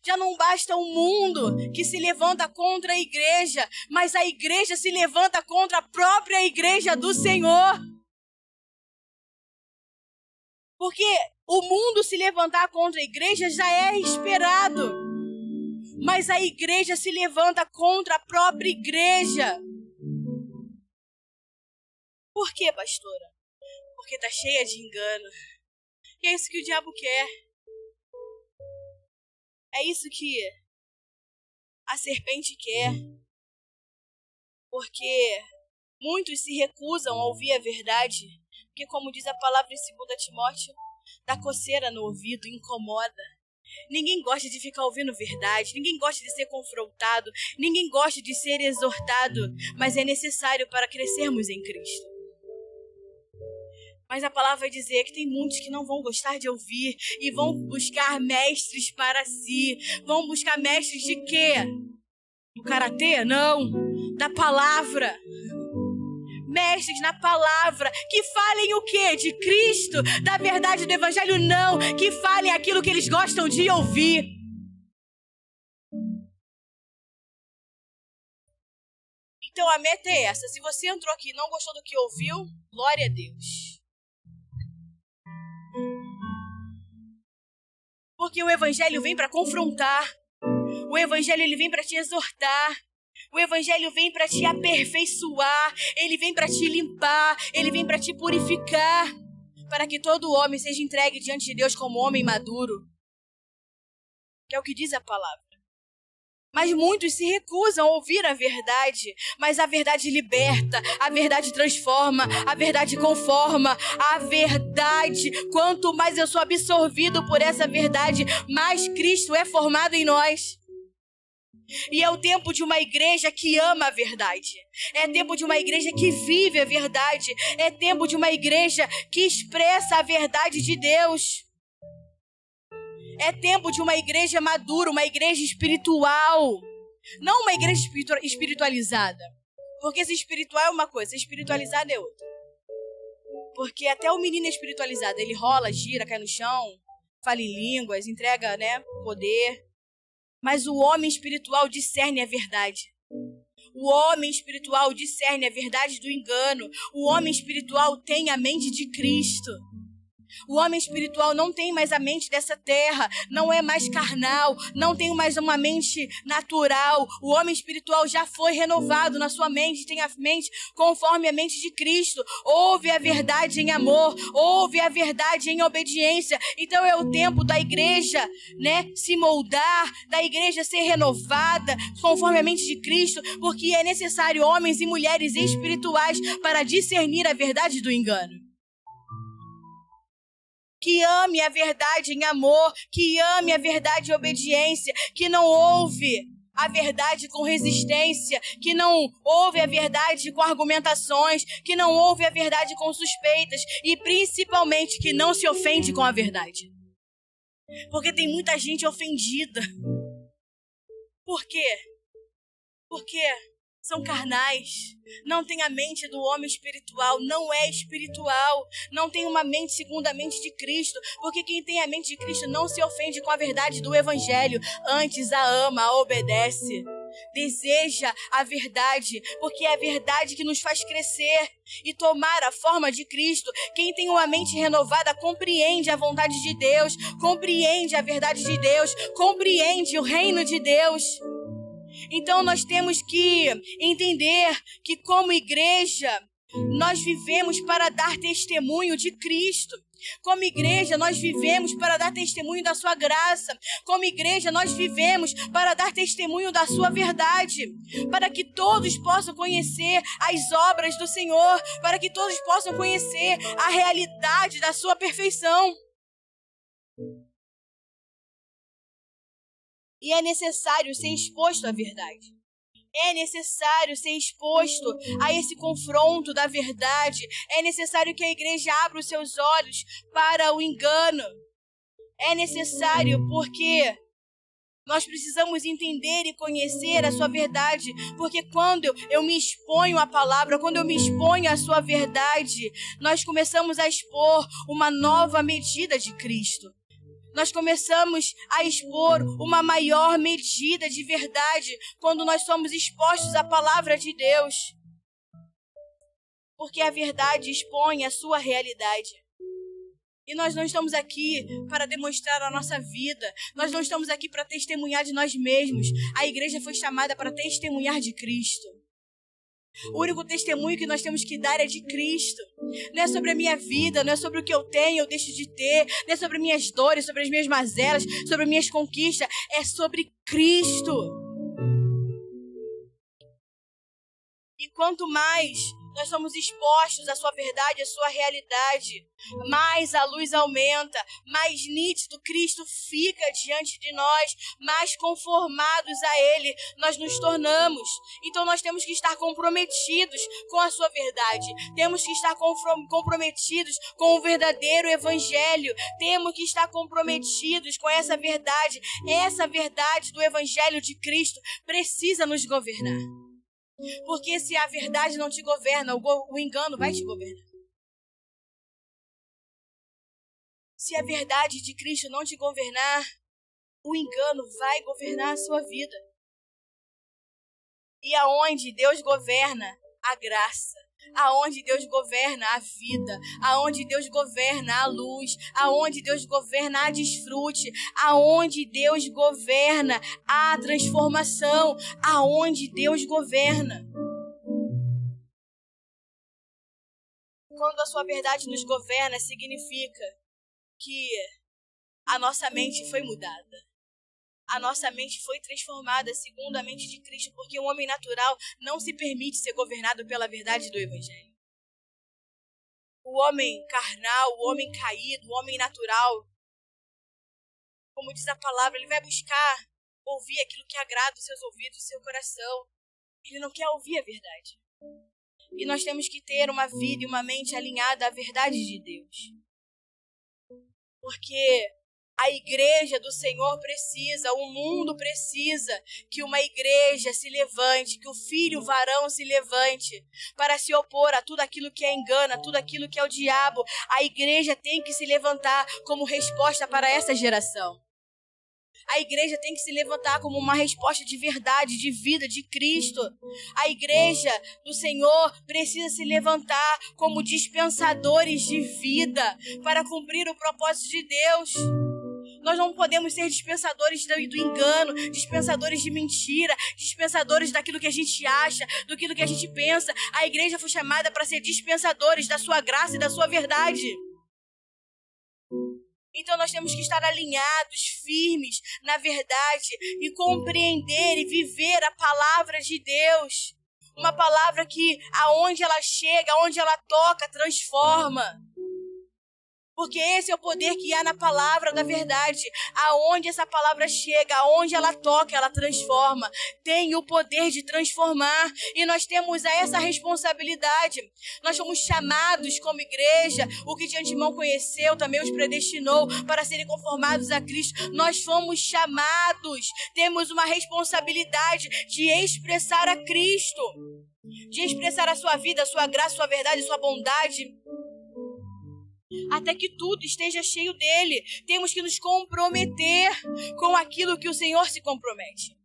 já não basta o mundo que se levanta contra a igreja, mas a igreja se levanta contra a própria igreja do Senhor. Porque o mundo se levantar contra a igreja já é esperado, mas a igreja se levanta contra a própria igreja. Por quê, pastora? Porque está cheia de engano. E é isso que o diabo quer. É isso que a serpente quer. Porque muitos se recusam a ouvir a verdade. Porque, como diz a palavra em 2 Timóteo, dá coceira no ouvido, incomoda. Ninguém gosta de ficar ouvindo verdade. Ninguém gosta de ser confrontado. Ninguém gosta de ser exortado. Mas é necessário para crescermos em Cristo. Mas a palavra vai dizer que tem muitos que não vão gostar de ouvir e vão buscar mestres para si. Vão buscar mestres de quê? Do karatê? Não. Da palavra. mestres na palavra, que falem o quê? De Cristo, da verdade do evangelho? Não, que falem aquilo que eles gostam de ouvir. Então a meta é essa. Se você entrou aqui e não gostou do que ouviu, glória a Deus. Porque o evangelho vem para confrontar. O evangelho ele vem para te exortar. O evangelho vem para te aperfeiçoar. Ele vem para te limpar. Ele vem para te purificar. Para que todo homem seja entregue diante de Deus como homem maduro. Que é o que diz a palavra. Mas muitos se recusam a ouvir a verdade. Mas a verdade liberta, a verdade transforma, a verdade conforma. A verdade, quanto mais eu sou absorvido por essa verdade, mais Cristo é formado em nós. E é o tempo de uma igreja que ama a verdade. É tempo de uma igreja que vive a verdade. É tempo de uma igreja que expressa a verdade de Deus. É tempo de uma igreja madura, uma igreja espiritual. Não uma igreja espiritualizada. Porque se espiritual é uma coisa, se espiritualizada é outra. Porque até o menino espiritualizado, ele rola, gira, cai no chão, fala em línguas, entrega, poder. Mas o homem espiritual discerne a verdade. O homem espiritual discerne a verdade do engano. O homem espiritual tem a mente de Cristo. O homem espiritual não tem mais a mente dessa terra, não é mais carnal, não tem mais uma mente natural. O homem espiritual já foi renovado na sua mente, tem a mente conforme a mente de Cristo. Ouve a verdade em amor, ouve a verdade em obediência. Então é o tempo da igreja, se moldar, da igreja ser renovada conforme a mente de Cristo, porque é necessário homens e mulheres espirituais para discernir a verdade do engano. Que ame a verdade em amor, que ame a verdade em obediência, que não ouve a verdade com resistência, que não ouve a verdade com argumentações, que não ouve a verdade com suspeitas e principalmente que não se ofende com a verdade. Porque tem muita gente ofendida. Por quê? Porque são carnais, não tem a mente do homem espiritual, não é espiritual, não tem uma mente segundo a mente de Cristo, porque quem tem a mente de Cristo não se ofende com a verdade do evangelho, antes a ama, a obedece, deseja a verdade, porque é a verdade que nos faz crescer e tomar a forma de Cristo. Quem tem uma mente renovada compreende a vontade de Deus, compreende a verdade de Deus, compreende o reino de Deus. Então nós temos que entender que como igreja, nós vivemos para dar testemunho de Cristo. Como igreja, nós vivemos para dar testemunho da sua graça. Como igreja, nós vivemos para dar testemunho da sua verdade. Para que todos possam conhecer as obras do Senhor. Para que todos possam conhecer a realidade da sua perfeição. E é necessário ser exposto à verdade. É necessário ser exposto a esse confronto da verdade. É necessário que a igreja abra os seus olhos para o engano. É necessário porque nós precisamos entender e conhecer a sua verdade. Porque quando eu me exponho à palavra, quando eu me exponho à sua verdade, nós começamos a expor uma nova medida de Cristo. Nós começamos a expor uma maior medida de verdade quando nós somos expostos à palavra de Deus. Porque a verdade expõe a sua realidade. E nós não estamos aqui para demonstrar a nossa vida. Nós não estamos aqui para testemunhar de nós mesmos. A igreja foi chamada para testemunhar de Cristo. O único testemunho que nós temos que dar é de Cristo. Não é sobre a minha vida, não é sobre o que eu tenho ou deixo de ter, não é sobre minhas dores, sobre as minhas mazelas, sobre as minhas conquistas. É sobre Cristo. E quanto mais nós somos expostos à sua verdade, à sua realidade, mais a luz aumenta, mais nítido Cristo fica diante de nós, mais conformados a Ele nós nos tornamos. Então nós temos que estar comprometidos com a sua verdade, temos que estar comprometidos com o verdadeiro evangelho, temos que estar comprometidos com essa verdade do evangelho de Cristo precisa nos governar. Porque se a verdade não te governa, o engano vai te governar. Se a verdade de Cristo não te governar, o engano vai governar a sua vida. E aonde Deus governa a graça, aonde Deus governa a vida, aonde Deus governa a luz, aonde Deus governa a desfrute, aonde Deus governa a transformação, aonde Deus governa. Quando a sua verdade nos governa, significa que a nossa mente foi mudada. A nossa mente foi transformada segundo a mente de Cristo, porque o homem natural não se permite ser governado pela verdade do Evangelho. O homem carnal, o homem caído, o homem natural, como diz a palavra, ele vai buscar ouvir aquilo que agrada os seus ouvidos, o seu coração. Ele não quer ouvir a verdade. E nós temos que ter uma vida e uma mente alinhada à verdade de Deus. Porque a igreja do Senhor precisa, o mundo precisa que uma igreja se levante, que o filho varão se levante para se opor a tudo aquilo que é engano, a tudo aquilo que é o diabo. A igreja tem que se levantar como resposta para essa geração. A igreja tem que se levantar como uma resposta de verdade, de vida, de Cristo. A igreja do Senhor precisa se levantar como dispensadores de vida para cumprir o propósito de Deus. Nós não podemos ser dispensadores do engano, dispensadores de mentira, dispensadores daquilo que a gente acha, daquilo que a gente pensa. A igreja foi chamada para ser dispensadores da sua graça e da sua verdade. Então nós temos que estar alinhados, firmes na verdade e compreender e viver a palavra de Deus. Uma palavra que aonde ela chega, aonde ela toca, transforma. Porque esse é o poder que há na palavra da verdade. Aonde essa palavra chega, aonde ela toca, ela transforma. Tem o poder de transformar. E nós temos essa responsabilidade. Nós somos chamados como igreja. O que de antemão conheceu também os predestinou para serem conformados a Cristo. Nós fomos chamados. Temos uma responsabilidade de expressar a Cristo. De expressar a sua vida, a sua graça, a sua verdade, a sua bondade. Até que tudo esteja cheio dele. Temos que nos comprometer com aquilo que o Senhor se compromete.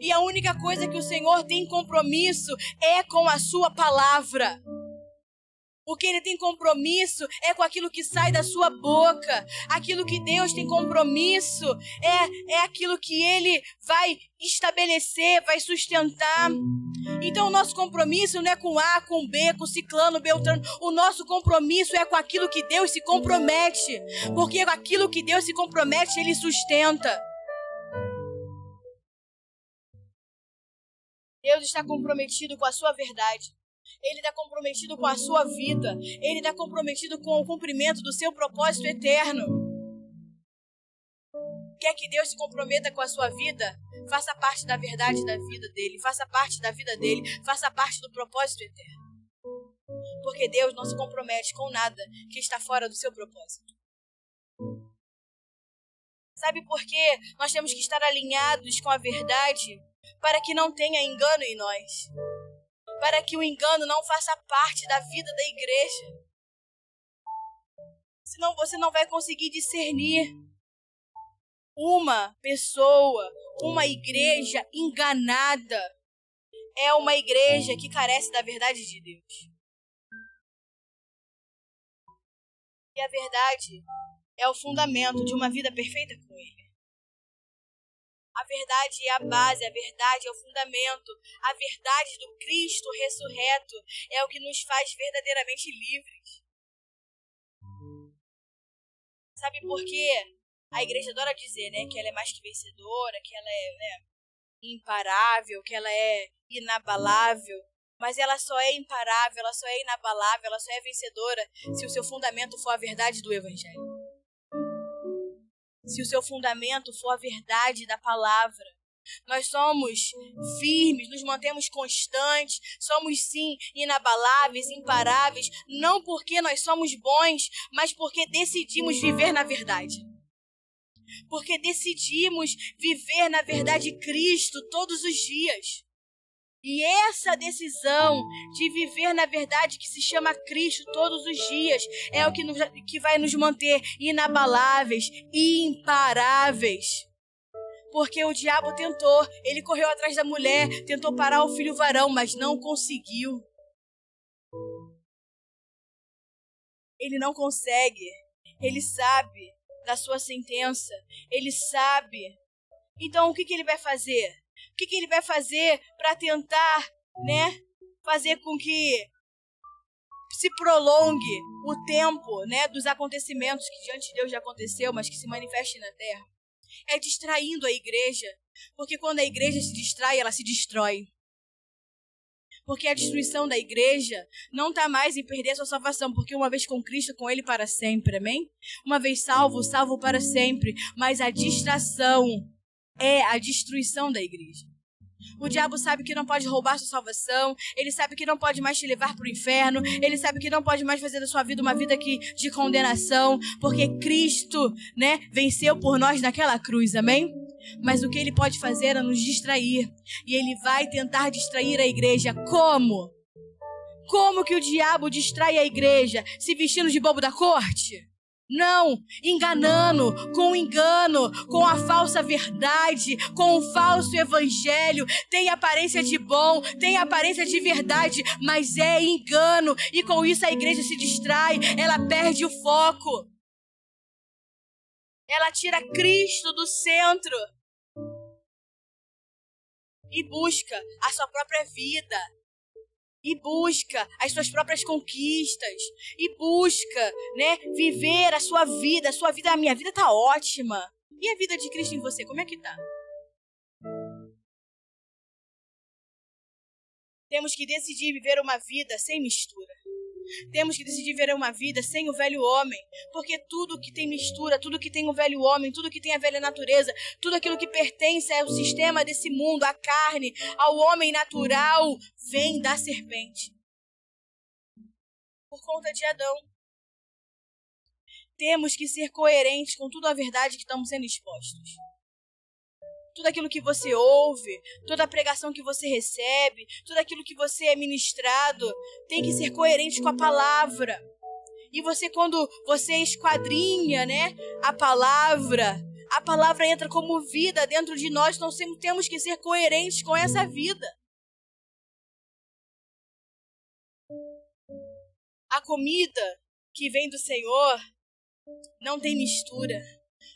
E a única coisa que o Senhor tem compromisso é com a sua palavra. O que ele tem compromisso é com aquilo que sai da sua boca. Aquilo que Deus tem compromisso é aquilo que ele vai estabelecer, vai sustentar. Então o nosso compromisso não é com A, com B, com ciclano, beltrano. O nosso compromisso é com aquilo que Deus se compromete. Porque com aquilo que Deus se compromete, ele sustenta. Deus está comprometido com a sua verdade. Ele está comprometido com a sua vida. Ele está comprometido com o cumprimento do seu propósito eterno. Quer que Deus se comprometa com a sua vida? Faça parte da verdade da vida dele. Faça parte da vida dele. Faça parte do propósito eterno. Porque Deus não se compromete com nada que está fora do seu propósito. Sabe por quê? Nós temos que estar alinhados com a verdade para que não tenha engano em nós. Para que o engano não faça parte da vida da igreja. Senão você não vai conseguir discernir. Uma pessoa, uma igreja enganada é uma igreja que carece da verdade de Deus. E a verdade é o fundamento de uma vida perfeita com Ele. A verdade é a base, a verdade é o fundamento. A verdade do Cristo ressurreto é o que nos faz verdadeiramente livres. Sabe por quê? A igreja adora dizer, que ela é mais que vencedora, que ela é imparável, que ela é inabalável. Mas ela só é imparável, ela só é inabalável, ela só é vencedora se o seu fundamento for a verdade do Evangelho. Se o seu fundamento for a verdade da palavra. Nós somos firmes, nos mantemos constantes, somos sim inabaláveis, imparáveis, não porque nós somos bons, mas porque decidimos viver na verdade. Porque decidimos viver na verdade de Cristo todos os dias. E essa decisão de viver na verdade que se chama Cristo todos os dias é o que vai nos manter inabaláveis, imparáveis. Porque o diabo tentou, ele correu atrás da mulher, tentou parar o filho varão, mas não conseguiu. Ele não consegue, ele sabe da sua sentença, ele sabe. Então o que ele vai fazer? O que ele vai fazer para tentar, fazer com que se prolongue o tempo, dos acontecimentos que diante de Deus já aconteceu, mas que se manifestem na terra? É distraindo a igreja, porque quando a igreja se distrai, ela se destrói. Porque a destruição da igreja não está mais em perder a sua salvação, porque uma vez com Cristo, com Ele para sempre, amém? Uma vez salvo, salvo para sempre, mas a distração é a destruição da igreja. O diabo sabe que não pode roubar sua salvação, ele sabe que não pode mais te levar para o inferno, ele sabe que não pode mais fazer da sua vida uma vida de condenação, porque Cristo, venceu por nós naquela cruz, amém? Mas o que ele pode fazer é nos distrair, e ele vai tentar distrair a igreja. Como? Como que o diabo distrai a igreja? Se vestindo de bobo da corte? Não, enganando, com engano, com a falsa verdade, com o falso evangelho. Tem aparência de bom, tem aparência de verdade, mas é engano. E com isso a igreja se distrai, ela perde o foco. Ela tira Cristo do centro e busca a sua própria vida. E busca as suas próprias conquistas. E busca, viver a sua vida. A minha vida tá ótima. E a vida de Cristo em você, como é que tá? Temos que decidir viver uma vida sem mistura. Temos que decidir viver uma vida sem o velho homem. Porque tudo que tem mistura, tudo que tem o velho homem, tudo que tem a velha natureza, tudo aquilo que pertence ao sistema desse mundo, à carne, ao homem natural, vem da serpente. Por conta de Adão. Temos que ser coerentes com toda a verdade que estamos sendo expostos. Tudo aquilo que você ouve, toda a pregação que você recebe, tudo aquilo que você é ministrado, tem que ser coerente com a palavra. E você, quando você esquadrinha, a palavra entra como vida dentro de nós, então temos que ser coerentes com essa vida. A comida que vem do Senhor não tem mistura.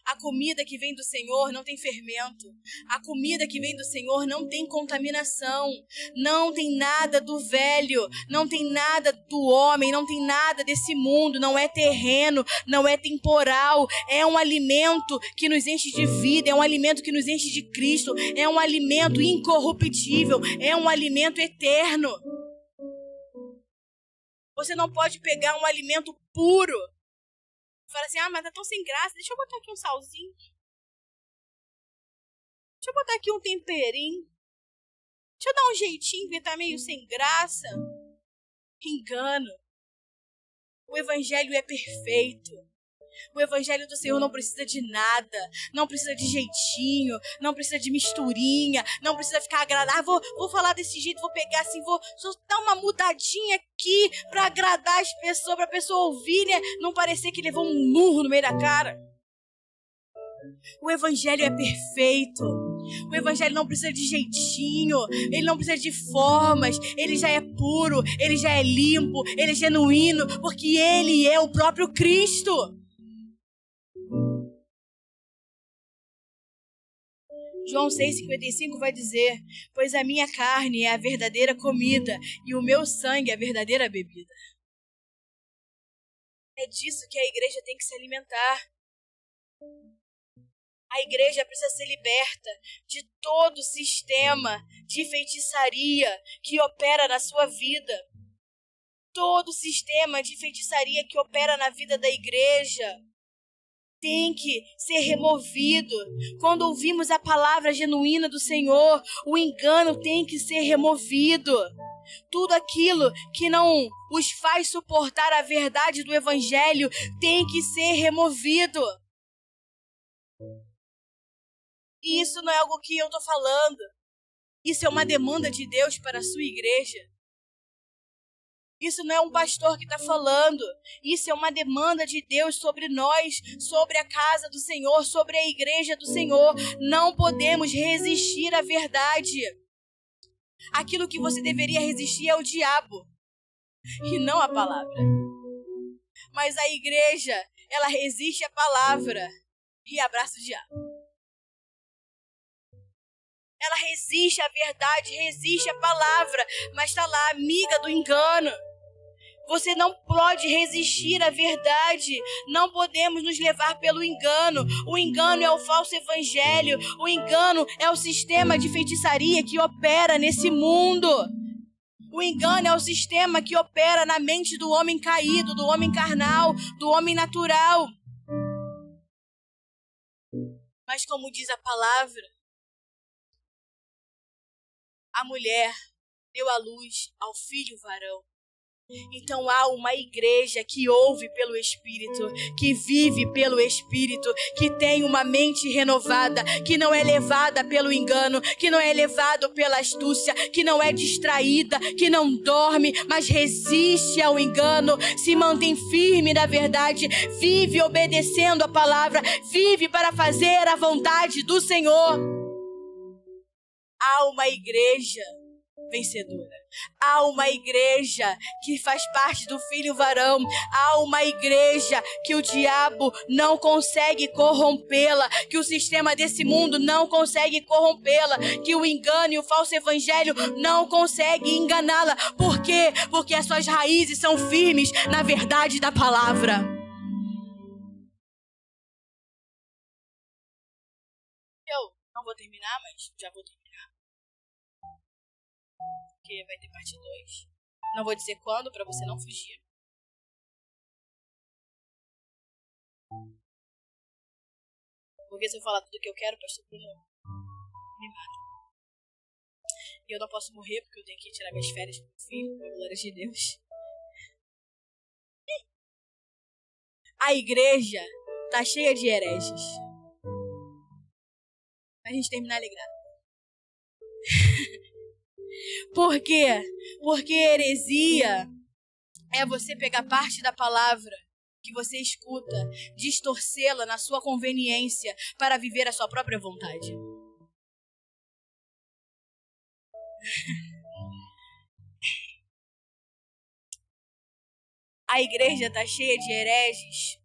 A comida que vem do Senhor não tem fermento. A comida que vem do Senhor não tem contaminação. Não tem nada do velho. Não tem nada do homem. Não tem nada desse mundo. Não é terreno. Não é temporal. É um alimento que nos enche de vida. É um alimento que nos enche de Cristo. É um alimento incorruptível. É um alimento eterno. Você não pode pegar um alimento puro. Fala assim, mas tá tão sem graça, deixa eu botar aqui um salzinho. Deixa eu botar aqui um temperinho. Deixa eu dar um jeitinho, que tá meio sem graça. Engano. O evangelho é perfeito. O evangelho do Senhor não precisa de nada. Não precisa de jeitinho. Não precisa de misturinha. Não precisa ficar agradável. Vou falar desse jeito, vou pegar assim, vou só dar uma mudadinha aqui pra agradar as pessoas, pra pessoa ouvir, não parecer que levou um murro no meio da cara. O evangelho é perfeito. O evangelho não precisa de jeitinho. Ele não precisa de formas. Ele já é puro. Ele já é limpo. Ele é genuíno. Porque ele é o próprio Cristo. João 6,55 vai dizer: pois a minha carne é a verdadeira comida e o meu sangue é a verdadeira bebida. É disso que a igreja tem que se alimentar. A igreja precisa ser liberta de todo sistema de feitiçaria que opera na sua vida. Todo sistema de feitiçaria que opera na vida da igreja tem que ser removido. Quando ouvimos a palavra genuína do Senhor, o engano tem que ser removido. Tudo aquilo que não os faz suportar a verdade do evangelho tem que ser removido. E isso não é algo que eu tô falando. Isso é uma demanda de Deus para a sua igreja. Isso não é um pastor que está falando. Isso é uma demanda de Deus sobre nós, sobre a casa do Senhor, sobre a igreja do Senhor. Não podemos resistir à verdade. Aquilo que você deveria resistir é o diabo e não a palavra. Mas a igreja, ela resiste à palavra e abraça o diabo. Ela resiste à verdade, resiste à palavra, mas está lá, amiga do engano. Você não pode resistir à verdade. Não podemos nos levar pelo engano. O engano é o falso evangelho. O engano é o sistema de feitiçaria que opera nesse mundo. O engano é o sistema que opera na mente do homem caído, do homem carnal, do homem natural. Mas como diz a palavra, a mulher deu à luz ao filho varão. Então há uma igreja que ouve pelo Espírito, que vive pelo Espírito, que tem uma mente renovada, que não é levada pelo engano, que não é levada pela astúcia, que não é distraída, que não dorme, mas resiste ao engano, se mantém firme na verdade, vive obedecendo a palavra, vive para fazer a vontade do Senhor. Há uma igreja vencedora. Há uma igreja que faz parte do filho varão. Há uma igreja que o diabo não consegue corrompê-la, que o sistema desse mundo não consegue corrompê-la, que o engano e o falso evangelho não conseguem enganá-la. Por quê? Porque as suas raízes são firmes na verdade da palavra. Eu não vou terminar, mas já vou terminar. Porque vai ter parte 2. Não vou dizer quando, pra você não fugir. Porque se eu falar tudo o que eu quero, pastor Bruno me mata. E eu não posso morrer porque eu tenho que tirar minhas férias pro filho, pela glória de Deus. A igreja tá cheia de hereges. Pra gente terminar alegrado. Por quê? Porque heresia é você pegar parte da palavra que você escuta, distorcê-la na sua conveniência para viver a sua própria vontade. A igreja está cheia de hereges.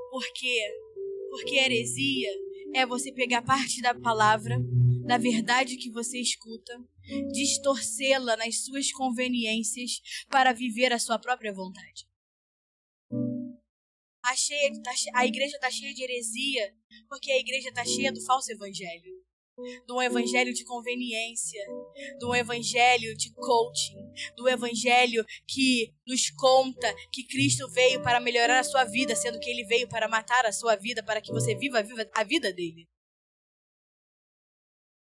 Por quê? Porque heresia é você pegar parte da palavra, da verdade que você escuta, distorcê-la nas suas conveniências para viver a sua própria vontade. A igreja está cheia de heresia porque a igreja está cheia do falso evangelho, de um evangelho de conveniência, de um evangelho de coaching, do evangelho que nos conta que Cristo veio para melhorar a sua vida, sendo que Ele veio para matar a sua vida, para que você viva a vida dele.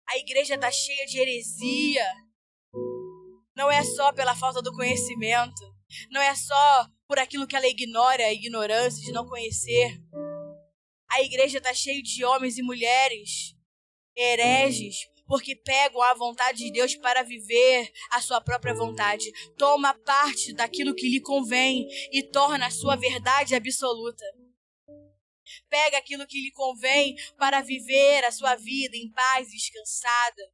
A igreja está cheia de heresia. Não é só pela falta do conhecimento. Não é só por aquilo que ela ignora, a ignorância de não conhecer. A igreja está cheia de homens e mulheres hereges, porque pegam a vontade de Deus para viver a sua própria vontade. Toma parte daquilo que lhe convém e torna a sua verdade absoluta. Pega aquilo que lhe convém para viver a sua vida em paz, descansada.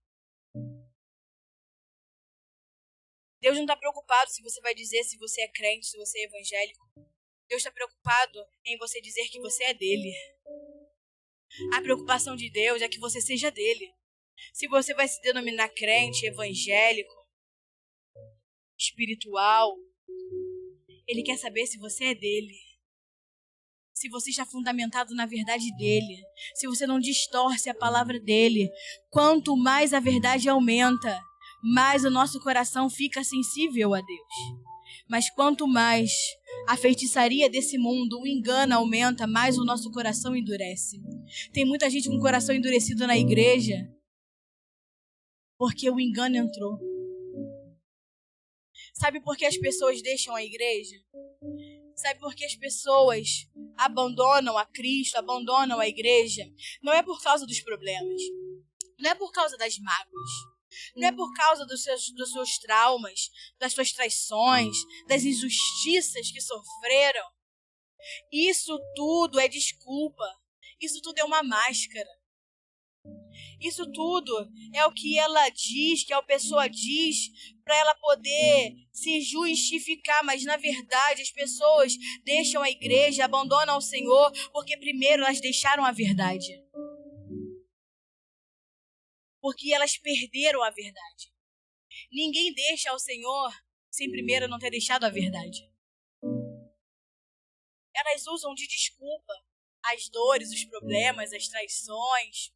Deus não está preocupado se você vai dizer se você é crente, se você é evangélico. Deus está preocupado em você dizer que você é dele. A preocupação de Deus é que você seja dele. Se você vai se denominar crente, evangélico, espiritual, Ele quer saber se você é dele. Se você está fundamentado na verdade dele, se você não distorce a palavra dele. Quanto mais a verdade aumenta, mais o nosso coração fica sensível a Deus. Mas quanto mais a feitiçaria desse mundo, o engano aumenta, mais o nosso coração endurece. Tem muita gente com o coração endurecido na igreja porque o engano entrou. Sabe por que as pessoas deixam a igreja? Sabe por que as pessoas abandonam a Cristo, abandonam a igreja? Não é por causa dos problemas. Não é por causa das mágoas. Não é por causa dos seus traumas, das suas traições, das injustiças que sofreram. Isso tudo é desculpa. Isso tudo é uma máscara. Isso tudo é o que ela diz, que a pessoa diz, para ela poder se justificar. Mas, na verdade, as pessoas deixam a igreja, abandonam o Senhor, porque primeiro elas deixaram a verdade. Porque elas perderam a verdade. Ninguém deixa ao Senhor sem primeiro não ter deixado a verdade. Elas usam de desculpa as dores, os problemas, as traições.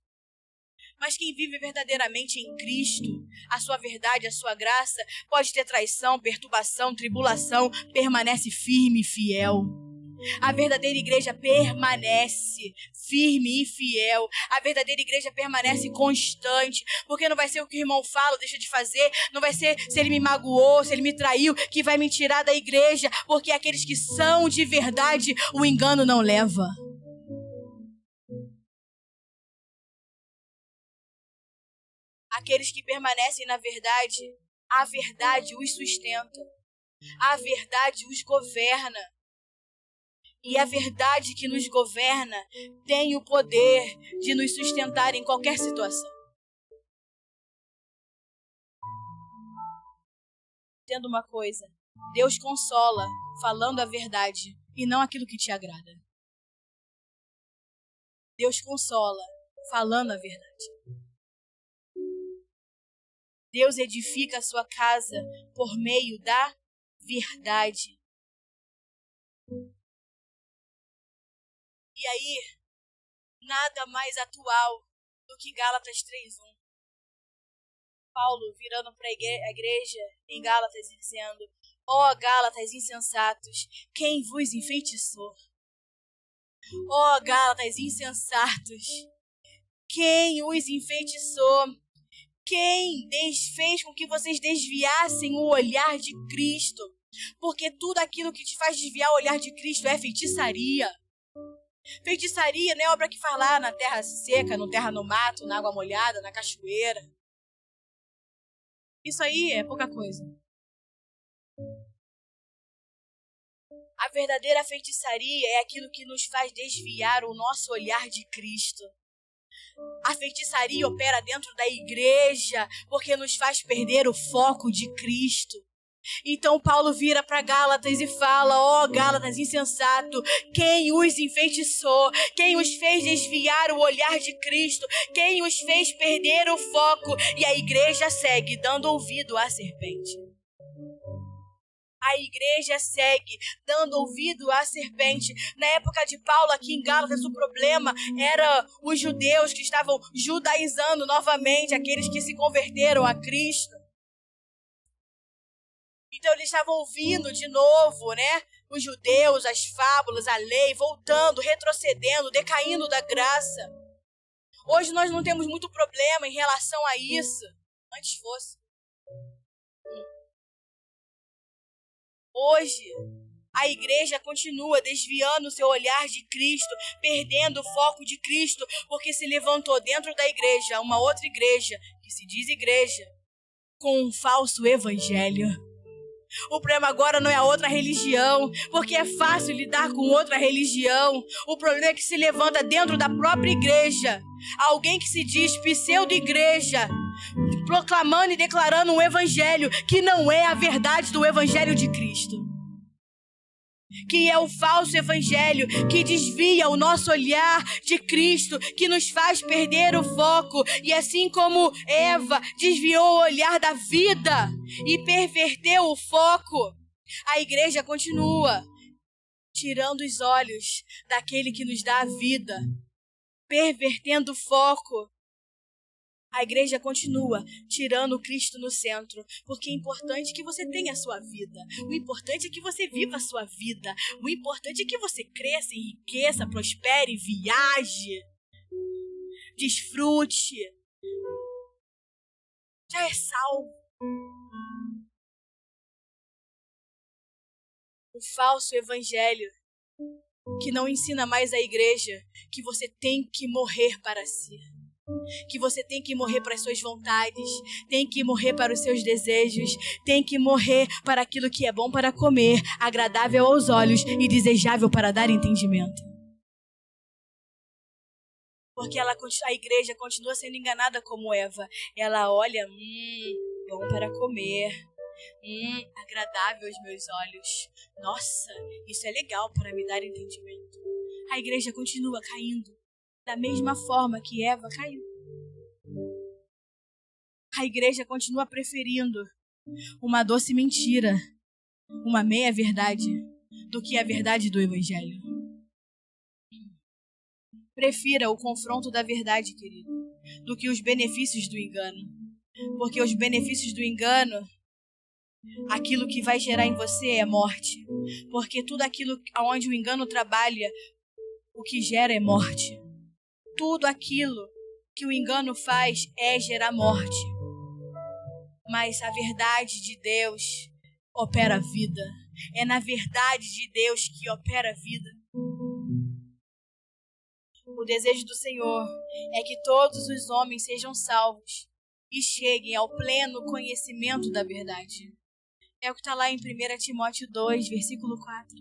Mas quem vive verdadeiramente em Cristo, a sua verdade, a sua graça, pode ter traição, perturbação, tribulação, permanece firme e fiel. A verdadeira igreja permanece firme e fiel. A verdadeira igreja permanece constante. Porque não vai ser o que o irmão fala ou deixa de fazer. Não vai ser se ele me magoou, se ele me traiu, que vai me tirar da igreja. Porque aqueles que são de verdade, o engano não leva. Aqueles que permanecem na verdade, a verdade os sustenta. A verdade os governa. E a verdade que nos governa tem o poder de nos sustentar em qualquer situação. Entenda uma coisa, Deus consola falando a verdade e não aquilo que te agrada. Deus consola falando a verdade. Deus edifica a sua casa por meio da verdade. E aí, nada mais atual do que Gálatas 3:1. Paulo virando para a igreja em Gálatas e dizendo: ó Gálatas insensatos, quem vos enfeitiçou? Ó Gálatas insensatos, quem os enfeitiçou? Quem fez com que vocês desviassem o olhar de Cristo? Porque tudo aquilo que te faz desviar o olhar de Cristo é feitiçaria. Feitiçaria não é obra que faz lá na terra seca, no terra no mato, na água molhada, na cachoeira. Isso aí é pouca coisa. A verdadeira feitiçaria é aquilo que nos faz desviar o nosso olhar de Cristo. A feitiçaria opera dentro da igreja porque nos faz perder o foco de Cristo. Então Paulo vira para Gálatas e fala: ó Gálatas insensato, quem os enfeitiçou? Quem os fez desviar o olhar de Cristo? Quem os fez perder o foco? E a igreja segue dando ouvido à serpente. A igreja segue dando ouvido à serpente. Na época de Paulo, aqui em Gálatas, o problema era os judeus que estavam judaizando novamente, aqueles que se converteram a Cristo. Então eles estavam ouvindo de novo, né? Os judeus, as fábulas, a lei, voltando, retrocedendo, decaindo da graça. Hoje nós não temos muito problema em relação a isso. Antes fosse. Hoje, a igreja continua desviando o seu olhar de Cristo, perdendo o foco de Cristo, porque se levantou dentro da igreja uma outra igreja, que se diz igreja, com um falso evangelho. O problema agora não é a outra religião, porque é fácil lidar com outra religião. O problema é que se levanta dentro da própria igreja alguém que se diz pseudo-igreja, proclamando e declarando um evangelho que não é a verdade do evangelho de Cristo. Que é o falso evangelho que desvia o nosso olhar de Cristo, que nos faz perder o foco. E assim como Eva desviou o olhar da vida e perverteu o foco, a igreja continua tirando os olhos daquele que nos dá a vida, pervertendo o foco. A igreja continua tirando o Cristo no centro, porque é importante que você tenha a sua vida. O importante é que você viva a sua vida. O importante é que você cresça, enriqueça, prospere, viaje, desfrute. Já é salvo. O falso evangelho que não ensina mais a igreja que você tem que morrer para si. Que você tem que morrer para as suas vontades, tem que morrer para os seus desejos, tem que morrer para aquilo que é bom para comer, agradável aos olhos e desejável para dar entendimento. Porque a igreja continua sendo enganada como Eva. Ela olha, bom para comer, agradável aos meus olhos. Nossa, isso é legal para me dar entendimento. A igreja continua caindo da mesma forma que Eva caiu. A igreja continua preferindo uma doce mentira, uma meia-verdade, do que a verdade do Evangelho. Prefira o confronto da verdade, querido, do que os benefícios do engano. Porque os benefícios do engano, aquilo que vai gerar em você é morte. Porque tudo aquilo onde o engano trabalha, o que gera é morte. Tudo aquilo que o engano faz é gerar morte. Mas a verdade de Deus opera a vida. É na verdade de Deus que opera a vida. O desejo do Senhor é que todos os homens sejam salvos e cheguem ao pleno conhecimento da verdade. É o que está lá em 1 Timóteo 2, versículo 4.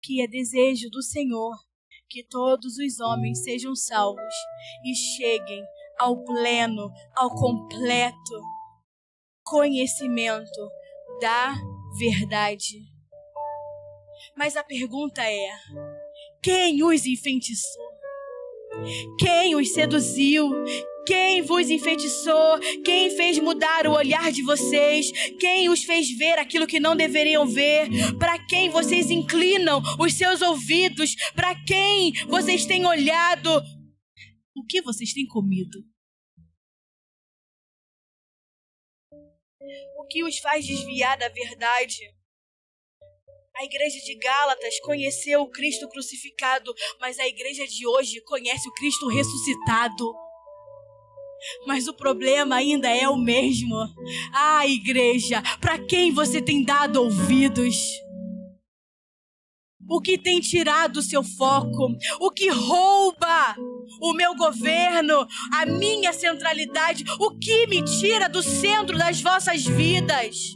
Que é desejo do Senhor que todos os homens sejam salvos e cheguem ao pleno, ao completo conhecimento da verdade. Mas a pergunta é: quem os enfeitiçou? Quem os seduziu? Quem vos enfeitiçou? Quem fez mudar o olhar de vocês? Quem os fez ver aquilo que não deveriam ver? Para quem vocês inclinam os seus ouvidos? Para quem vocês têm olhado? O que vocês têm comido? O que os faz desviar da verdade? A igreja de Gálatas conheceu o Cristo crucificado, mas a igreja de hoje conhece o Cristo ressuscitado. Mas o problema ainda é o mesmo. Ah, igreja, para quem você tem dado ouvidos? O que tem tirado o seu foco? O que rouba o meu governo, a minha centralidade? O que me tira do centro das vossas vidas?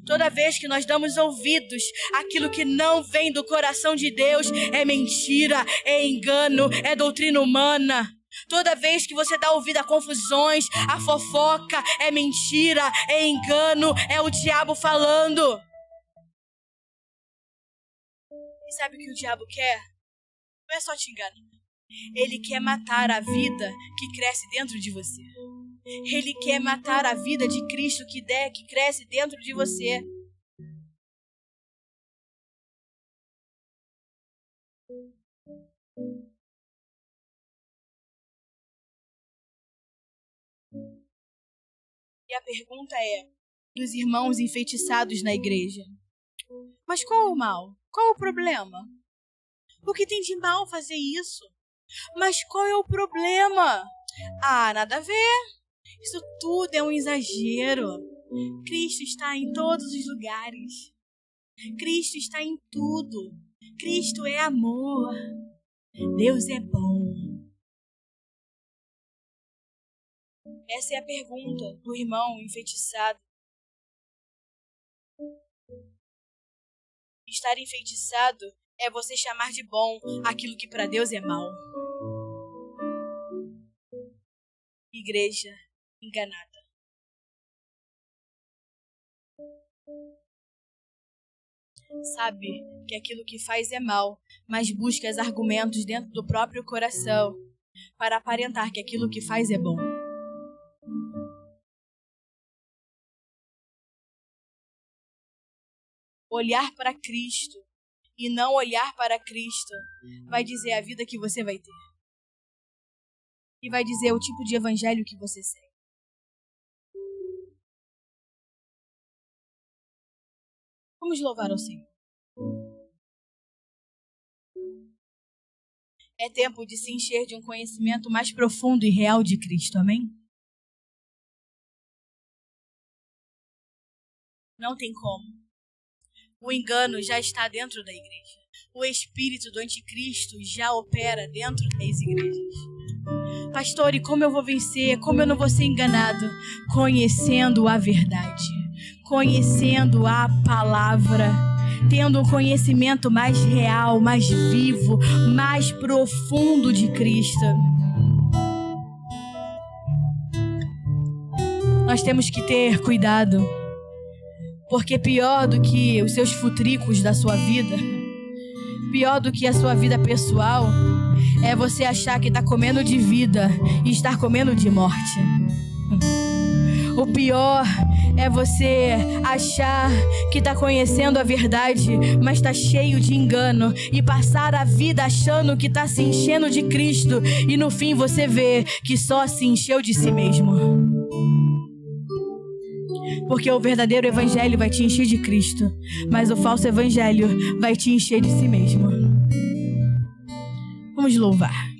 Toda vez que nós damos ouvidos àquilo que não vem do coração de Deus, é mentira, é engano, é doutrina humana. Toda vez que você dá ouvido a confusões, a fofoca, é mentira, é engano, é o diabo falando. E sabe o que o diabo quer? Não é só te enganar. Ele quer matar a vida que cresce dentro de você. Ele quer matar a vida de Cristo que cresce dentro de você. E a pergunta é, dos irmãos enfeitiçados na igreja: mas qual o mal? Qual o problema? O que tem de mal fazer isso? Mas qual é o problema? Ah, nada a ver. Isso tudo é um exagero. Cristo está em todos os lugares. Cristo está em tudo. Cristo é amor. Deus é bom. Essa é a pergunta do irmão enfeitiçado. Estar enfeitiçado é você chamar de bom aquilo que para Deus é mal. Igreja enganada. Sabe que aquilo que faz é mal, mas busca os argumentos dentro do próprio coração para aparentar que aquilo que faz é bom. Olhar para Cristo e não olhar para Cristo vai dizer a vida que você vai ter. E vai dizer o tipo de evangelho que você segue. Vamos louvar ao Senhor. É tempo de se encher de um conhecimento mais profundo e real de Cristo, amém? Não tem como. O engano já está dentro da igreja. O espírito do anticristo já opera dentro das igrejas. Pastor, e como eu vou vencer? Como eu não vou ser enganado? Conhecendo a verdade, conhecendo a palavra, tendo um conhecimento mais real, mais vivo, mais profundo de Cristo. Nós temos que ter cuidado, porque pior do que os seus futricos da sua vida, pior do que a sua vida pessoal, é você achar que está comendo de vida e estar comendo de morte. O pior é você achar que está conhecendo a verdade, mas está cheio de engano, e passar a vida achando que está se enchendo de Cristo, e no fim você vê que só se encheu de si mesmo. Porque o verdadeiro evangelho vai te encher de Cristo, mas o falso evangelho vai te encher de si mesmo. Vamos louvar.